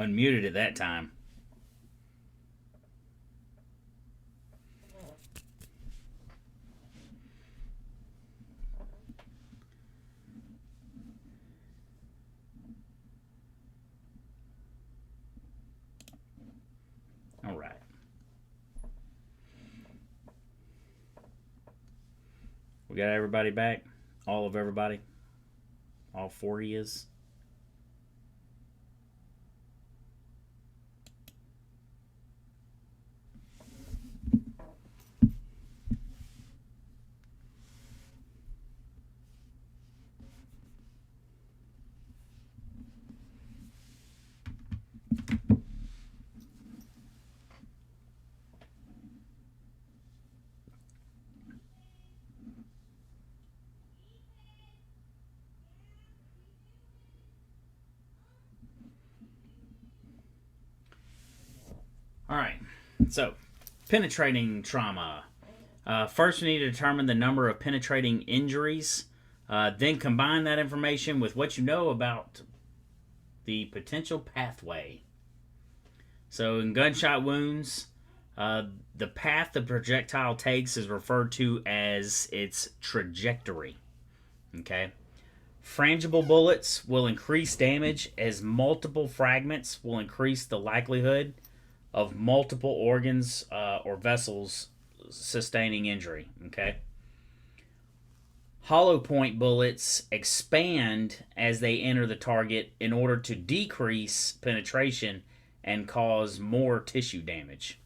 unmuted at that time. All right. We got everybody back? All of everybody? All 40 is? All right, so penetrating trauma. First, we need to determine the number of penetrating injuries. Then combine that information with what you know about the potential pathway. So in gunshot wounds, the path the projectile takes is referred to as its trajectory. Okay? Frangible bullets will increase damage as multiple fragments will increase the likelihood of multiple organs or vessels sustaining injury. Okay. Hollow point bullets expand as they enter the target in order to decrease penetration and cause more tissue damage.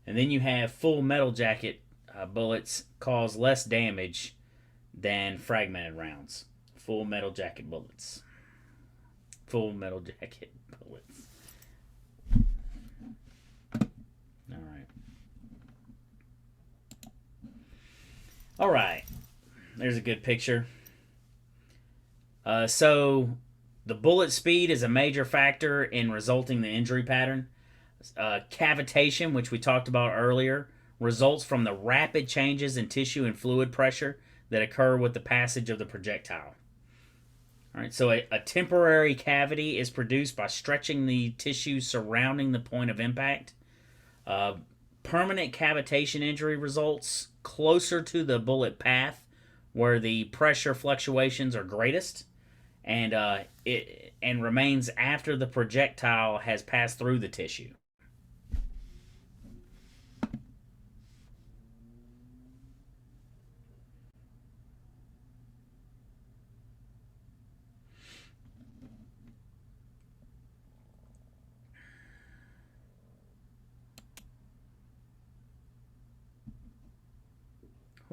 And then you have full metal jacket bullets cause less damage than fragmented rounds. Full metal jacket bullets. Full metal jacket bullets. All right, there's a good picture. So the bullet speed is a major factor in resulting the injury pattern. Cavitation, which we talked about earlier, results from the rapid changes in tissue and fluid pressure that occur with the passage of the projectile. All right, so a temporary cavity is produced by stretching the tissue surrounding the point of impact. Permanent cavitation injury results closer to the bullet path where the pressure fluctuations are greatest, and it remains after the projectile has passed through the tissue.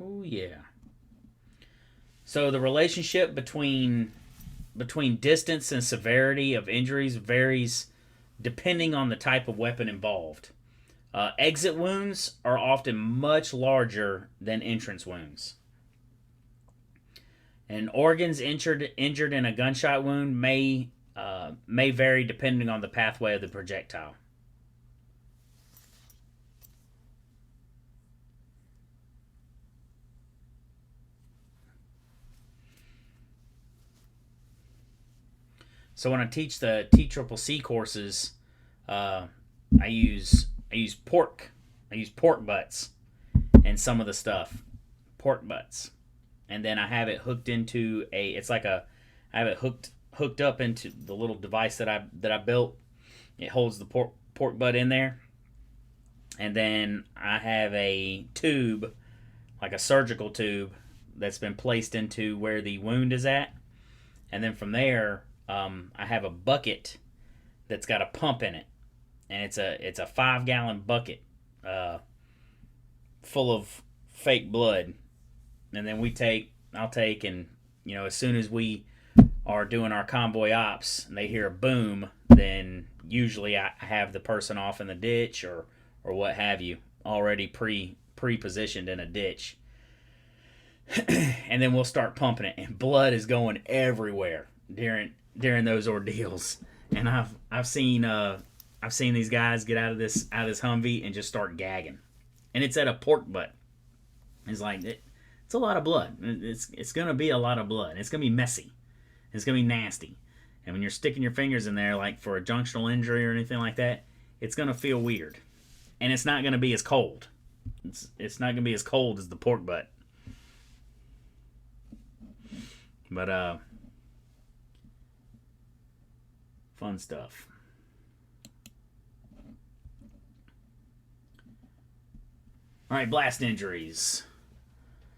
Oh yeah. So the relationship between distance and severity of injuries varies depending on the type of weapon involved. Exit wounds are often much larger than entrance wounds. And organs injured in a gunshot wound may vary depending on the pathway of the projectile. So when I teach the TCCC courses, I use pork. I use pork butts and some of the stuff, pork butts, and then I have it hooked into I have it hooked up into the little device that I built. It holds the pork butt in there, and then I have a tube, like a surgical tube, that's been placed into where the wound is at, and then from there. I have a bucket that's got a pump in it, and it's a 5-gallon bucket full of fake blood, and then I'll take and as soon as we are doing our convoy ops and they hear a boom, then usually I have the person off in the ditch or what have you, already pre-positioned in a ditch, and then we'll start pumping it, and blood is going everywhere during those ordeals. And I've seen these guys get out of this Humvee and just start gagging, and it's at a pork butt. It's like it's a lot of blood. It's gonna be a lot of blood. It's gonna be messy. It's gonna be nasty. And when you're sticking your fingers in there, like for a junctional injury or anything like that, it's going to feel weird. And it's not going to be as cold. It's not going to be as cold as the pork butt. But, fun stuff. All right, blast injuries.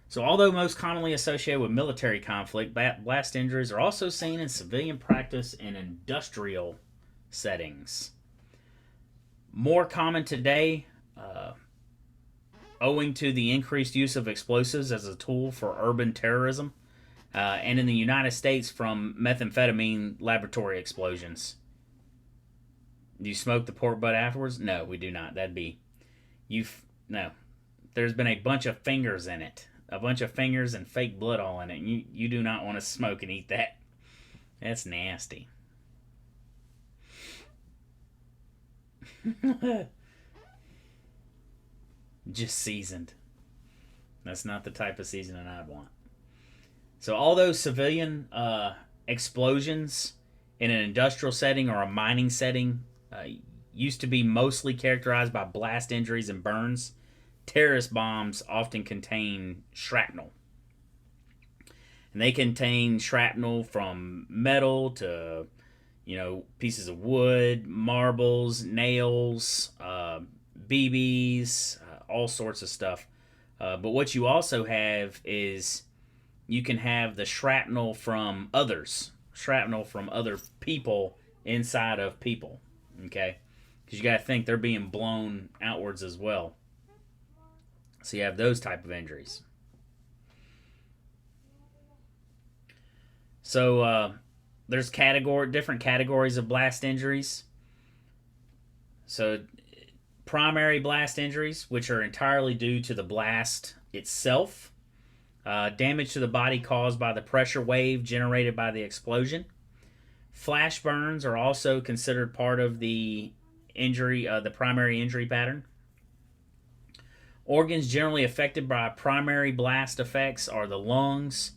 So, although most commonly associated with military conflict, blast injuries are also seen in civilian practice in industrial settings. More common today, owing to the increased use of explosives as a tool for urban terrorism, and in the United States from methamphetamine laboratory explosions. Do you smoke the pork butt afterwards? No, we do not. That'd be no. There's been a bunch of fingers in it. A bunch of fingers and fake blood all in it. You do not want to smoke and eat that. That's nasty. Just seasoned. That's not the type of seasoning I'd want. So all those civilian explosions in an industrial setting or a mining setting used to be mostly characterized by blast injuries and burns. Terrorist bombs often contain shrapnel. And they contain shrapnel from metal to, pieces of wood, marbles, nails, BBs, all sorts of stuff. But what you also have is you can have the shrapnel from others, shrapnel from other people inside of people, okay? Because you got to think they're being blown outwards as well. So you have those type of injuries. So there's different categories of blast injuries. So primary blast injuries, which are entirely due to the blast itself. Damage to the body caused by the pressure wave generated by the explosion. Flash burns are also considered part of the injury, the primary injury pattern. Organs generally affected by primary blast effects are the lungs,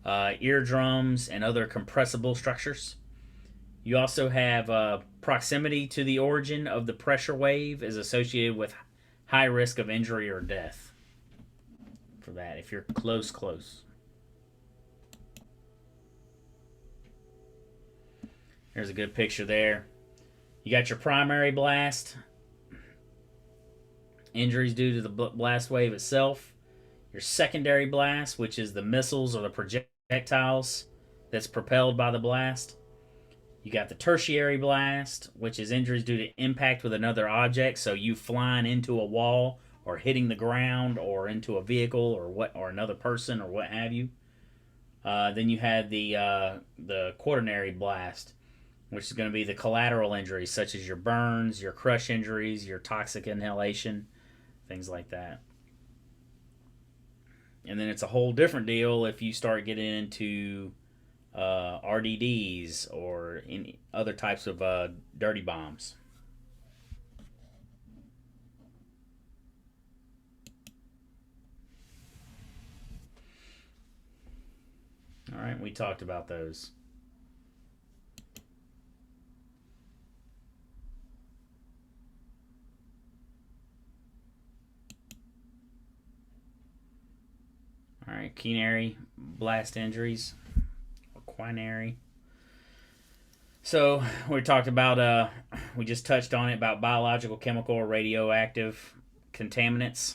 eardrums, and other compressible structures. You also have proximity to the origin of the pressure wave is associated with high risk of injury or death. For that, if you're close. There's a good picture there. You got your primary blast. Injuries due to the blast wave itself. Your secondary blast, which is the missiles or the projectiles that's propelled by the blast. You got the tertiary blast, which is injuries due to impact with another object, so you flying into a wall or hitting the ground or into a vehicle or another person or what have you. Then you had the quaternary blast, which is going to be the collateral injuries such as your burns, your crush injuries, your toxic inhalation, things like that. And then it's a whole different deal if you start getting into RDDs or any other types of dirty bombs. All right, we talked about those. All right, quinary blast injuries, or quinary. So we talked about, we just touched on it, about biological, chemical, or radioactive contaminants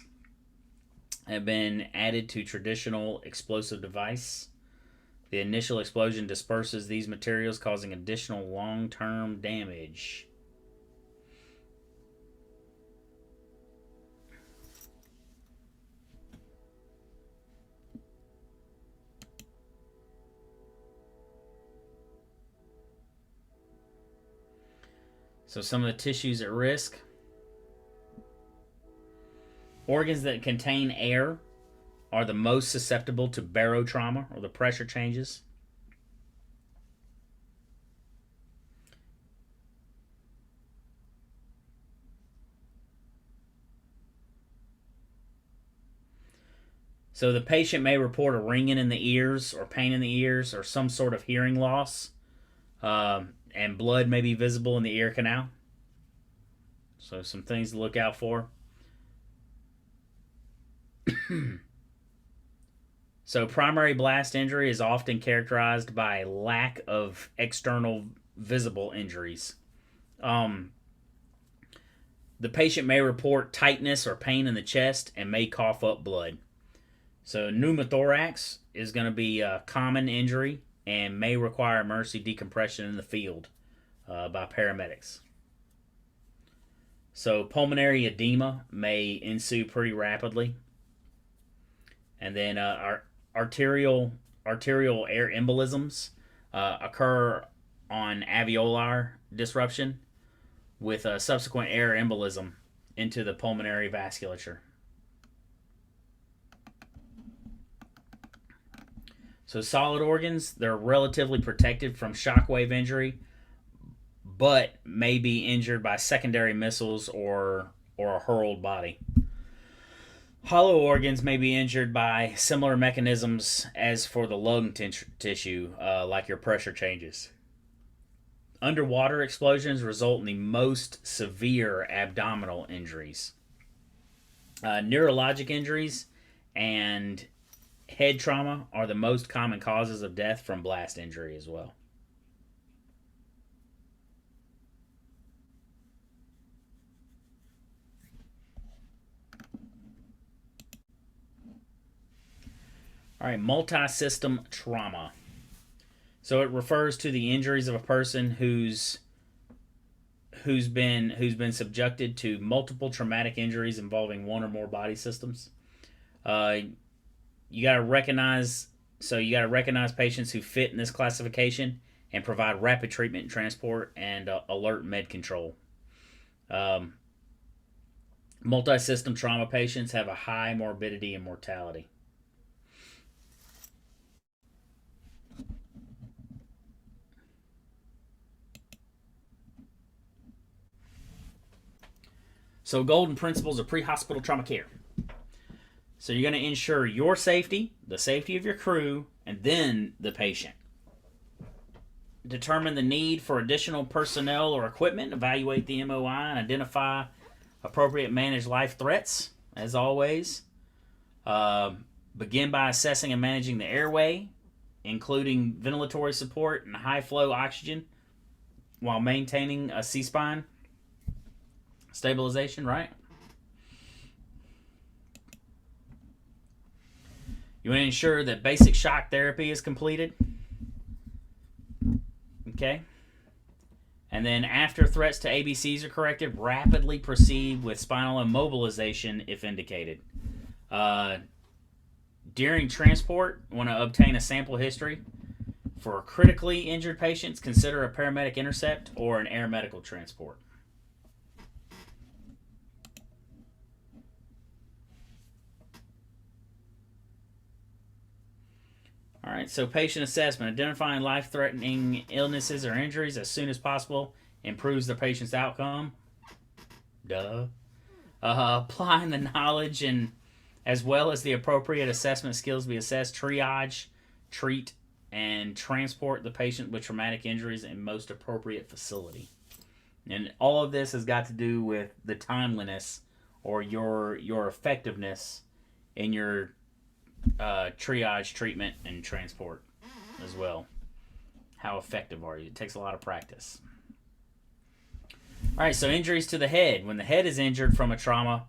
have been added to traditional explosive device. The initial explosion disperses these materials, causing additional long-term damage. So some of the tissues at risk. Organs that contain air are the most susceptible to barotrauma, or the pressure changes. So the patient may report a ringing in the ears or pain in the ears or some sort of hearing loss and blood may be visible in the ear canal. So some things to look out for. So primary blast injury is often characterized by a lack of external visible injuries. The patient may report tightness or pain in the chest and may cough up blood. So pneumothorax is going to be a common injury and may require emergency decompression in the field by paramedics. So pulmonary edema may ensue pretty rapidly. And then our arterial air embolisms occur on alveolar disruption with a subsequent air embolism into the pulmonary vasculature. So solid organs, they're relatively protected from shockwave injury, but may be injured by secondary missiles or a hurled body. Hollow organs may be injured by similar mechanisms as for the lung tissue, like your pressure changes. Underwater explosions result in the most severe abdominal injuries. Neurologic injuries and head trauma are the most common causes of death from blast injury as well. All right, multi-system trauma. So it refers to the injuries of a person who's been subjected to multiple traumatic injuries involving one or more body systems. You got to recognize patients who fit in this classification and provide rapid treatment and transport and alert med control. Multi-system trauma patients have a high morbidity and mortality. So golden principles of pre-hospital trauma care. So you're going to ensure your safety, the safety of your crew, and then the patient. Determine the need for additional personnel or equipment. Evaluate the MOI and identify appropriate managed life threats, as always. Begin by assessing and managing the airway, including ventilatory support and high-flow oxygen, while maintaining a C-spine stabilization, right? You want to ensure that basic shock therapy is completed. Okay. And then after threats to ABCs are corrected, rapidly proceed with spinal immobilization if indicated. During transport, want to obtain a sample history. For critically injured patients, consider a paramedic intercept or an air medical transport. All right, so patient assessment. Identifying life-threatening illnesses or injuries as soon as possible improves the patient's outcome. Duh. Applying the knowledge and as well as the appropriate assessment skills be assessed, triage, treat, and transport the patient with traumatic injuries in most appropriate facility. And all of this has got to do with the timeliness or your effectiveness in your triage, treatment, and transport as well. How effective are you? It takes a lot of practice. All right, so injuries to the head. When the head is injured from a trauma,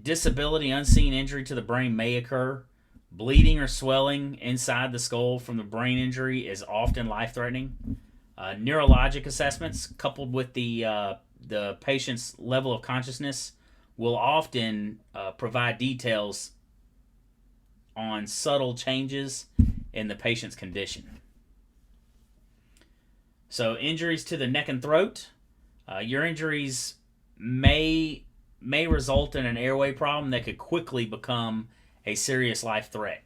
disability, unseen injury to the brain may occur. Bleeding or swelling inside the skull from the brain injury is often life-threatening. Neurologic assessments, coupled with the patient's level of consciousness, will often provide details on subtle changes in the patient's condition. So injuries to the neck and throat. Your injuries may result in an airway problem that could quickly become a serious life threat.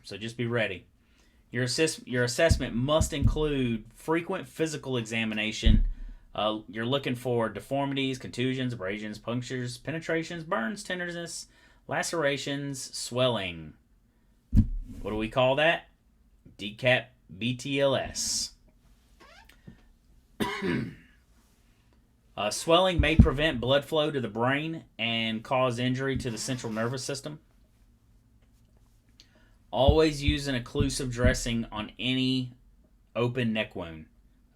So just be ready. Your assessment must include frequent physical examination. You're looking for deformities, contusions, abrasions, punctures, penetrations, burns, tenderness, lacerations, swelling. What do we call that? DCAP BTLS. Swelling may prevent blood flow to the brain and cause injury to the central nervous system. Always use an occlusive dressing on any open neck wound.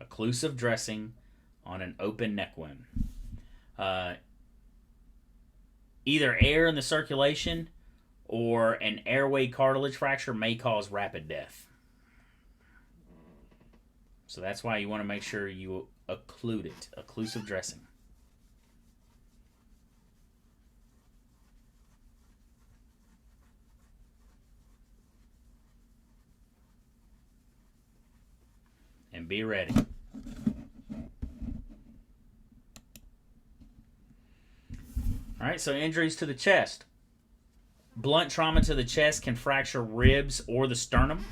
Occlusive dressing on an open neck wound. Either air in the circulation or an airway cartilage fracture may cause rapid death. So that's why you want to make sure you occlude it. Occlusive dressing. And be ready. All right, so injuries to the chest. Blunt trauma to the chest can fracture ribs or the sternum.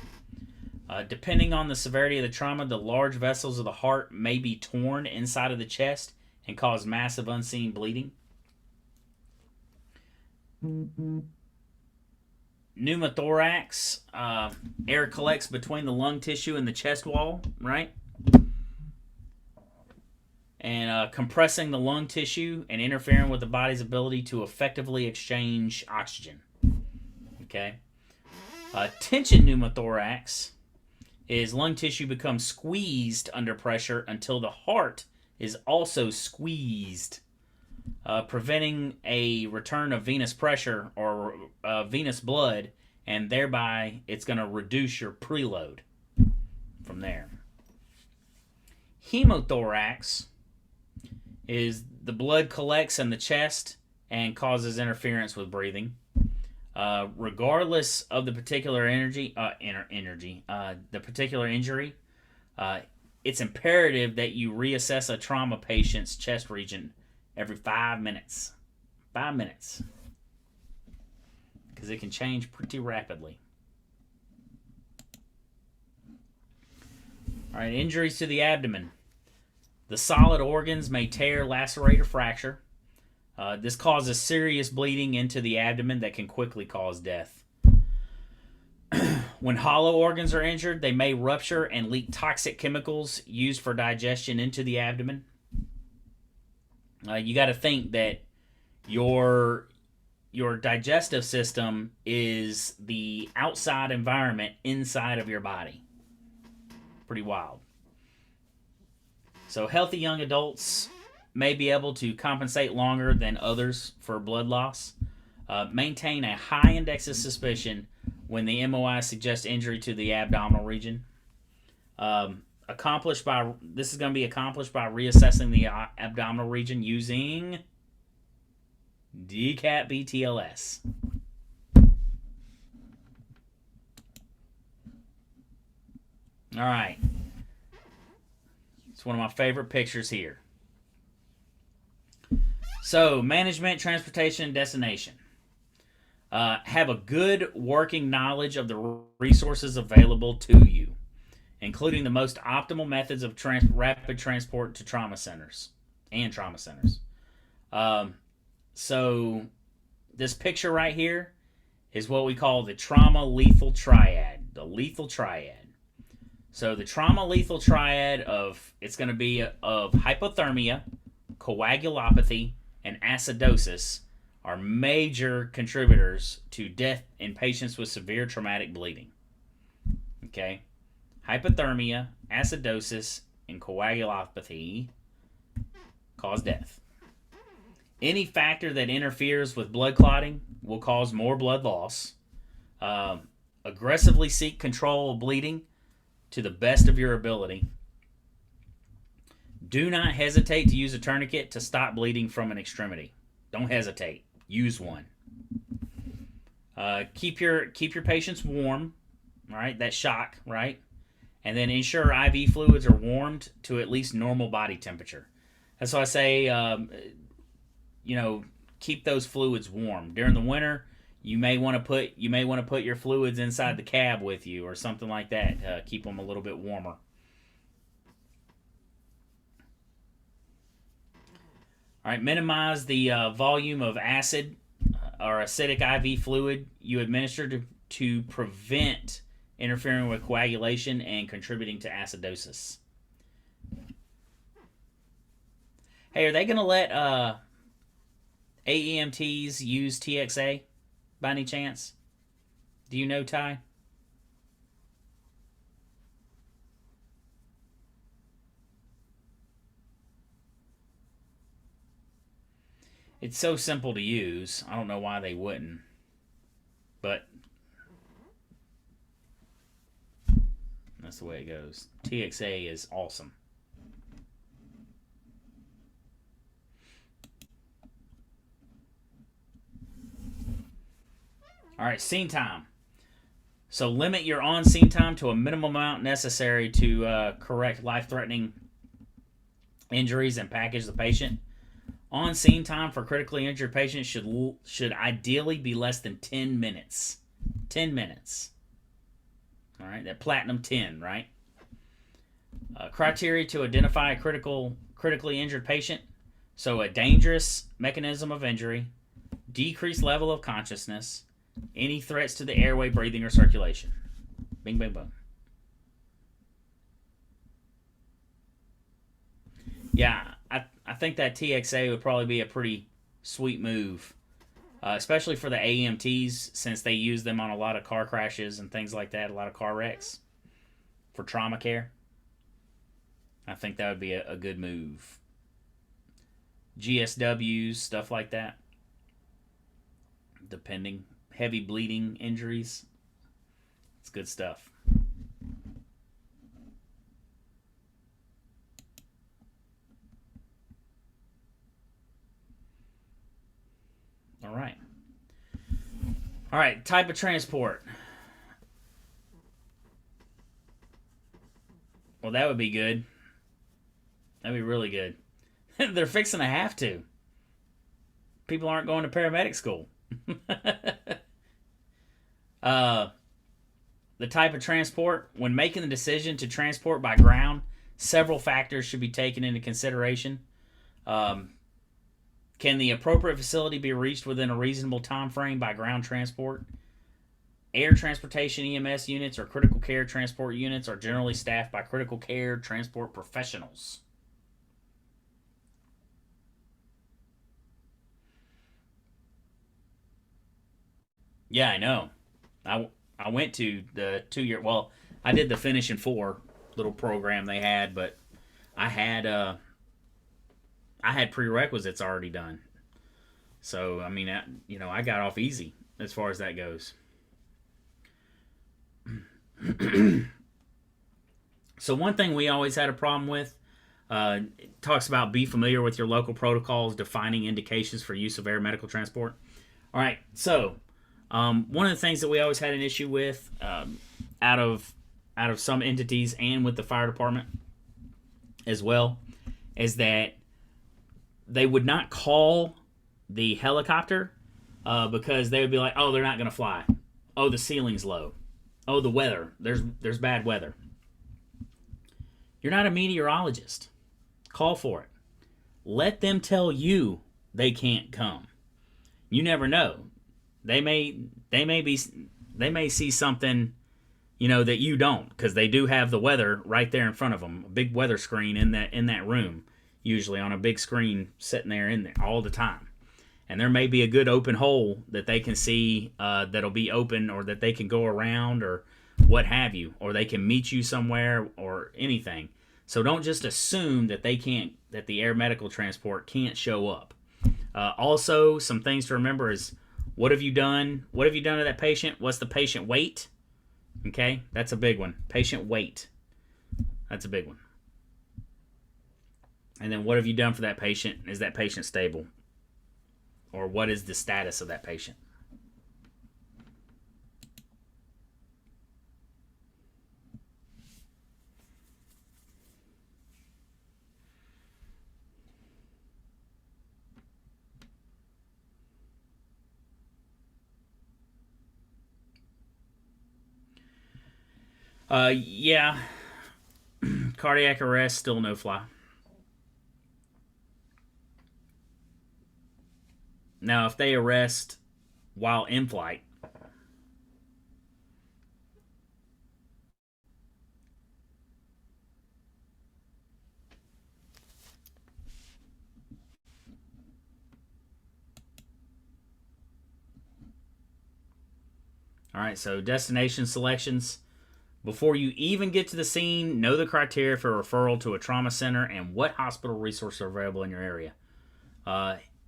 Depending on the severity of the trauma, the large vessels of the heart may be torn inside of the chest and cause massive unseen bleeding. Pneumothorax, air collects between the lung tissue and the chest wall, right? And compressing the lung tissue and interfering with the body's ability to effectively exchange oxygen. Okay. Tension pneumothorax is lung tissue becomes squeezed under pressure until the heart is also squeezed, preventing a return of venous pressure or venous blood, and thereby it's going to reduce your preload from there. Hemothorax is the blood collects in the chest and causes interference with breathing. Regardless of the particular the particular injury, it's imperative that you reassess a trauma patient's chest region every 5 minutes. 5 minutes. Because it can change pretty rapidly. All right, injuries to the abdomen. The solid organs may tear, lacerate, or fracture. This causes serious bleeding into the abdomen that can quickly cause death. When hollow organs are injured, they may rupture and leak toxic chemicals used for digestion into the abdomen. You got to think that your digestive system is the outside environment inside of your body. Pretty wild. So healthy young adults may be able to compensate longer than others for blood loss. Maintain a high index of suspicion when the MOI suggests injury to the abdominal region. This is going to be accomplished by reassessing the abdominal region using DCAT BTLS. All right. It's one of my favorite pictures here. So, management, transportation, and destination. Have a good working knowledge of the resources available to you, including the most optimal methods of rapid transport to trauma centers. So, this picture right here is what we call the trauma lethal triad. The lethal triad. So, the trauma lethal triad it's going to be of hypothermia, coagulopathy, and acidosis are major contributors to death in patients with severe traumatic bleeding. Okay? Hypothermia, acidosis, and coagulopathy cause death. Any factor that interferes with blood clotting will cause more blood loss. Aggressively seek control of bleeding to the best of your ability. Do not hesitate to use a tourniquet to stop bleeding from an extremity. Don't hesitate. Use one. Keep your patients warm. All right, that shock, right? And then ensure IV fluids are warmed to at least normal body temperature. That's why I say, keep those fluids warm during the winter. You may want to put your fluids inside the cab with you or something like that. Keep them a little bit warmer. All right, minimize the volume of acid or acidic IV fluid you administer to prevent interfering with coagulation and contributing to acidosis. Hey, are they gonna let AEMTs use TXA by any chance? Do you know, Ty? It's so simple to use. I don't know why they wouldn't. But that's the way it goes. TXA is awesome. All right, scene time. So limit your on-scene time to a minimum amount necessary to correct life-threatening injuries and package the patient. On-scene time for critically injured patients should ideally be less than 10 minutes. 10 minutes. All right, that platinum 10, right? Criteria to identify a critically injured patient. So a dangerous mechanism of injury, decreased level of consciousness, any threats to the airway, breathing, or circulation. Bing, bang, boom. Yeah, I think that TXA would probably be a pretty sweet move, especially for the AMTs, since they use them on a lot of car crashes and things like that, a lot of car wrecks for trauma care. I think that would be a good move. GSWs, stuff like that. Depending. Heavy bleeding injuries. It's good stuff. All right. All right, type of transport. Well, that would be good. That'd be really good. They're fixing to have to. People aren't going to paramedic school. The type of transport. When making the decision to transport by ground, several factors should be taken into consideration. Can the appropriate facility be reached within a reasonable time frame by ground transport? Air transportation EMS units or critical care transport units are generally staffed by critical care transport professionals. Yeah, I know. I went to the 2 year. Well, I did the Finish in 4 little program they had, but I had prerequisites already done. So I mean, I got off easy as far as that goes. So one thing we always had a problem with, it talks about be familiar with your local protocols, defining indications for use of air medical transport. All right, so one of the things that we always had an issue with, out of some entities and with the fire department as well, is that they would not call the helicopter because they would be like, oh, they're not going to fly. Oh, the ceiling's low. Oh, the weather. There's bad weather. You're not a meteorologist. Call for it. Let them tell you they can't come. You never know. They may see something, that you don't, because they do have the weather right there in front of them. A big weather screen in that room, usually on a big screen sitting there in there all the time. And there may be a good open hole that they can see that'll be open, or that they can go around, or what have you, or they can meet you somewhere, or anything. So don't just assume that that the air medical transport can't show up. Also, some things to remember is, what have you done? What have you done to that patient? What's the patient weight? Okay, that's a big one. Patient weight. That's a big one. And then what have you done for that patient? Is that patient stable? Or what is the status of that patient? Yeah. Cardiac arrest, still no fly. Now, if they arrest while in flight, All right, so destination selections. Before you even get to the scene, know the criteria for referral to a trauma center and what hospital resources are available in your area.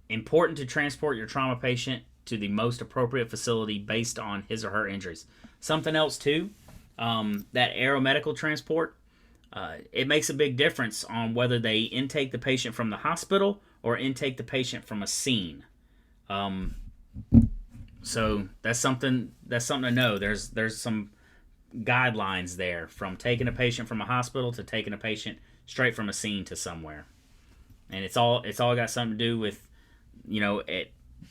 Important to transport your trauma patient to the most appropriate facility based on his or her injuries. Something else too, that aeromedical transport, it makes a big difference on whether they intake the patient from the hospital or intake the patient from a scene. So that's something to know. There's some guidelines there, from taking a patient from a hospital to taking a patient straight from a scene to somewhere, and it's all got something to do with,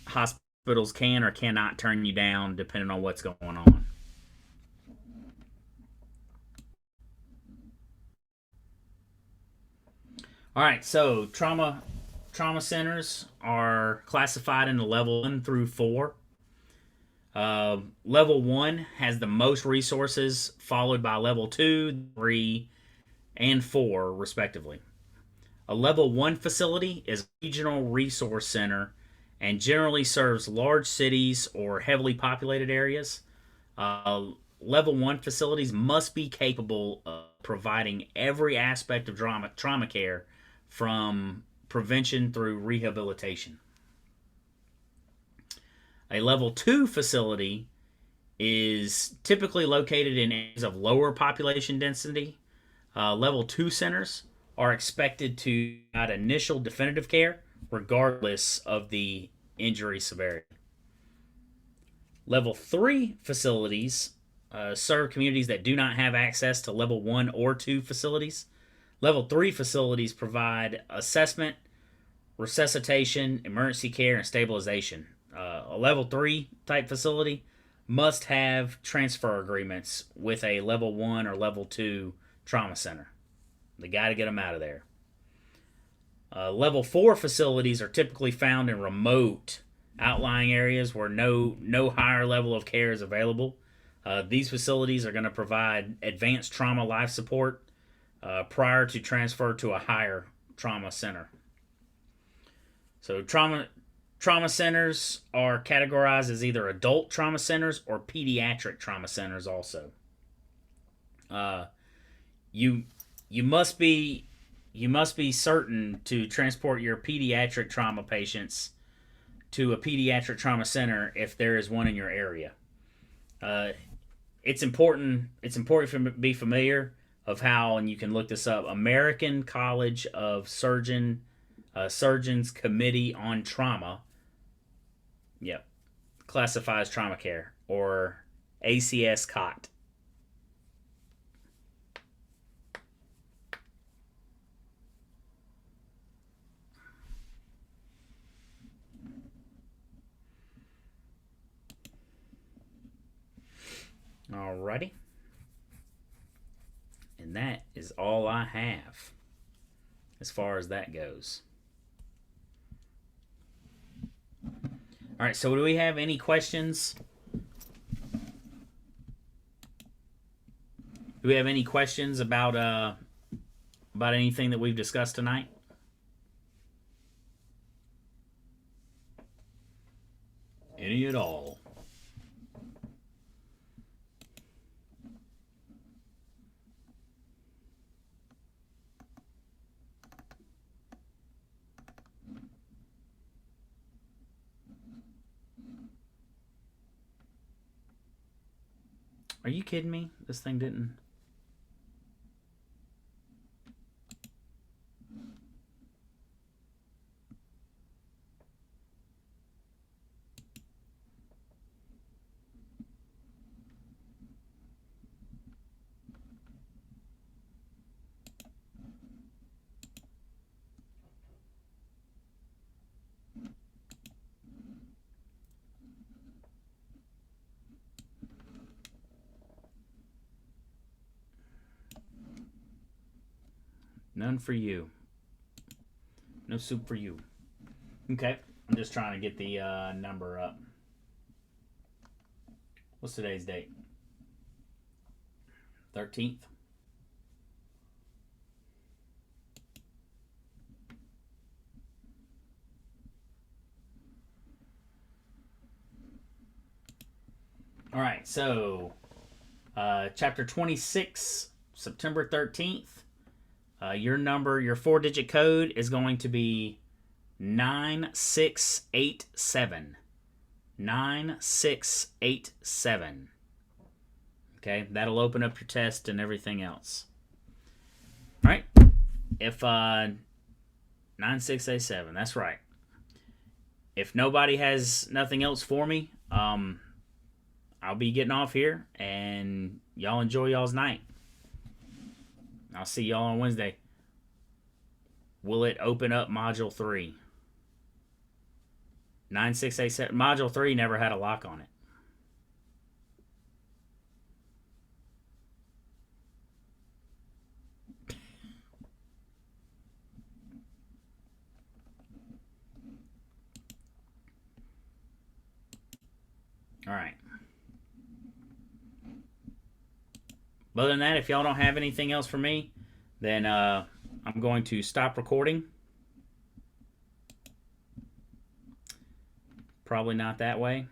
hospitals can or cannot turn you down depending on what's going on. All right, so trauma centers are classified into level 1 through 4. Level 1 has the most resources, followed by level 2, 3, and 4, respectively. A level 1 facility is a regional resource center and generally serves large cities or heavily populated areas. Level 1 facilities must be capable of providing every aspect of trauma care, from prevention through rehabilitation. A level 2 facility is typically located in areas of lower population density. Level 2 centers are expected to provide initial definitive care regardless of the injury severity. Level 3 facilities serve communities that do not have access to level 1 or 2 facilities. Level 3 facilities provide assessment, resuscitation, emergency care, and stabilization. A level 3 type facility must have transfer agreements with a level 1 or level 2 trauma center. They got to get them out of there. Level 4 facilities are typically found in remote, outlying areas where no higher level of care is available. These facilities are going to provide advanced trauma life support prior to transfer to a higher trauma center. So trauma centers are categorized as either adult trauma centers or pediatric trauma centers also. You must be certain to transport your pediatric trauma patients to a pediatric trauma center if there is one in your area. It's important to be familiar of how, and you can look this up, American College of Surgeons Committee on Trauma, classifies trauma care, or ACS COT. Alrighty. And that is all I have as far as that goes. All right, so do we have any questions? Do we have any questions about anything that we've discussed tonight? Any at all? Are you kidding me? This thing didn't. None for you. No soup for you. Okay, I'm just trying to get the number up. What's today's date? 13th. All All right, so chapter 26, September 13th. Your number, your 4-digit code is going to be 9687. 9687. Okay, that'll open up your test and everything else. All right, if 9687, that's right. If nobody has nothing else for me, I'll be getting off here, and y'all enjoy y'all's night. I'll see y'all on Wednesday. Will it open up Module 3? 9687. Module 3 never had a lock on it. All right. Other than that, if y'all don't have anything else for me, then I'm going to stop recording. Probably not that way.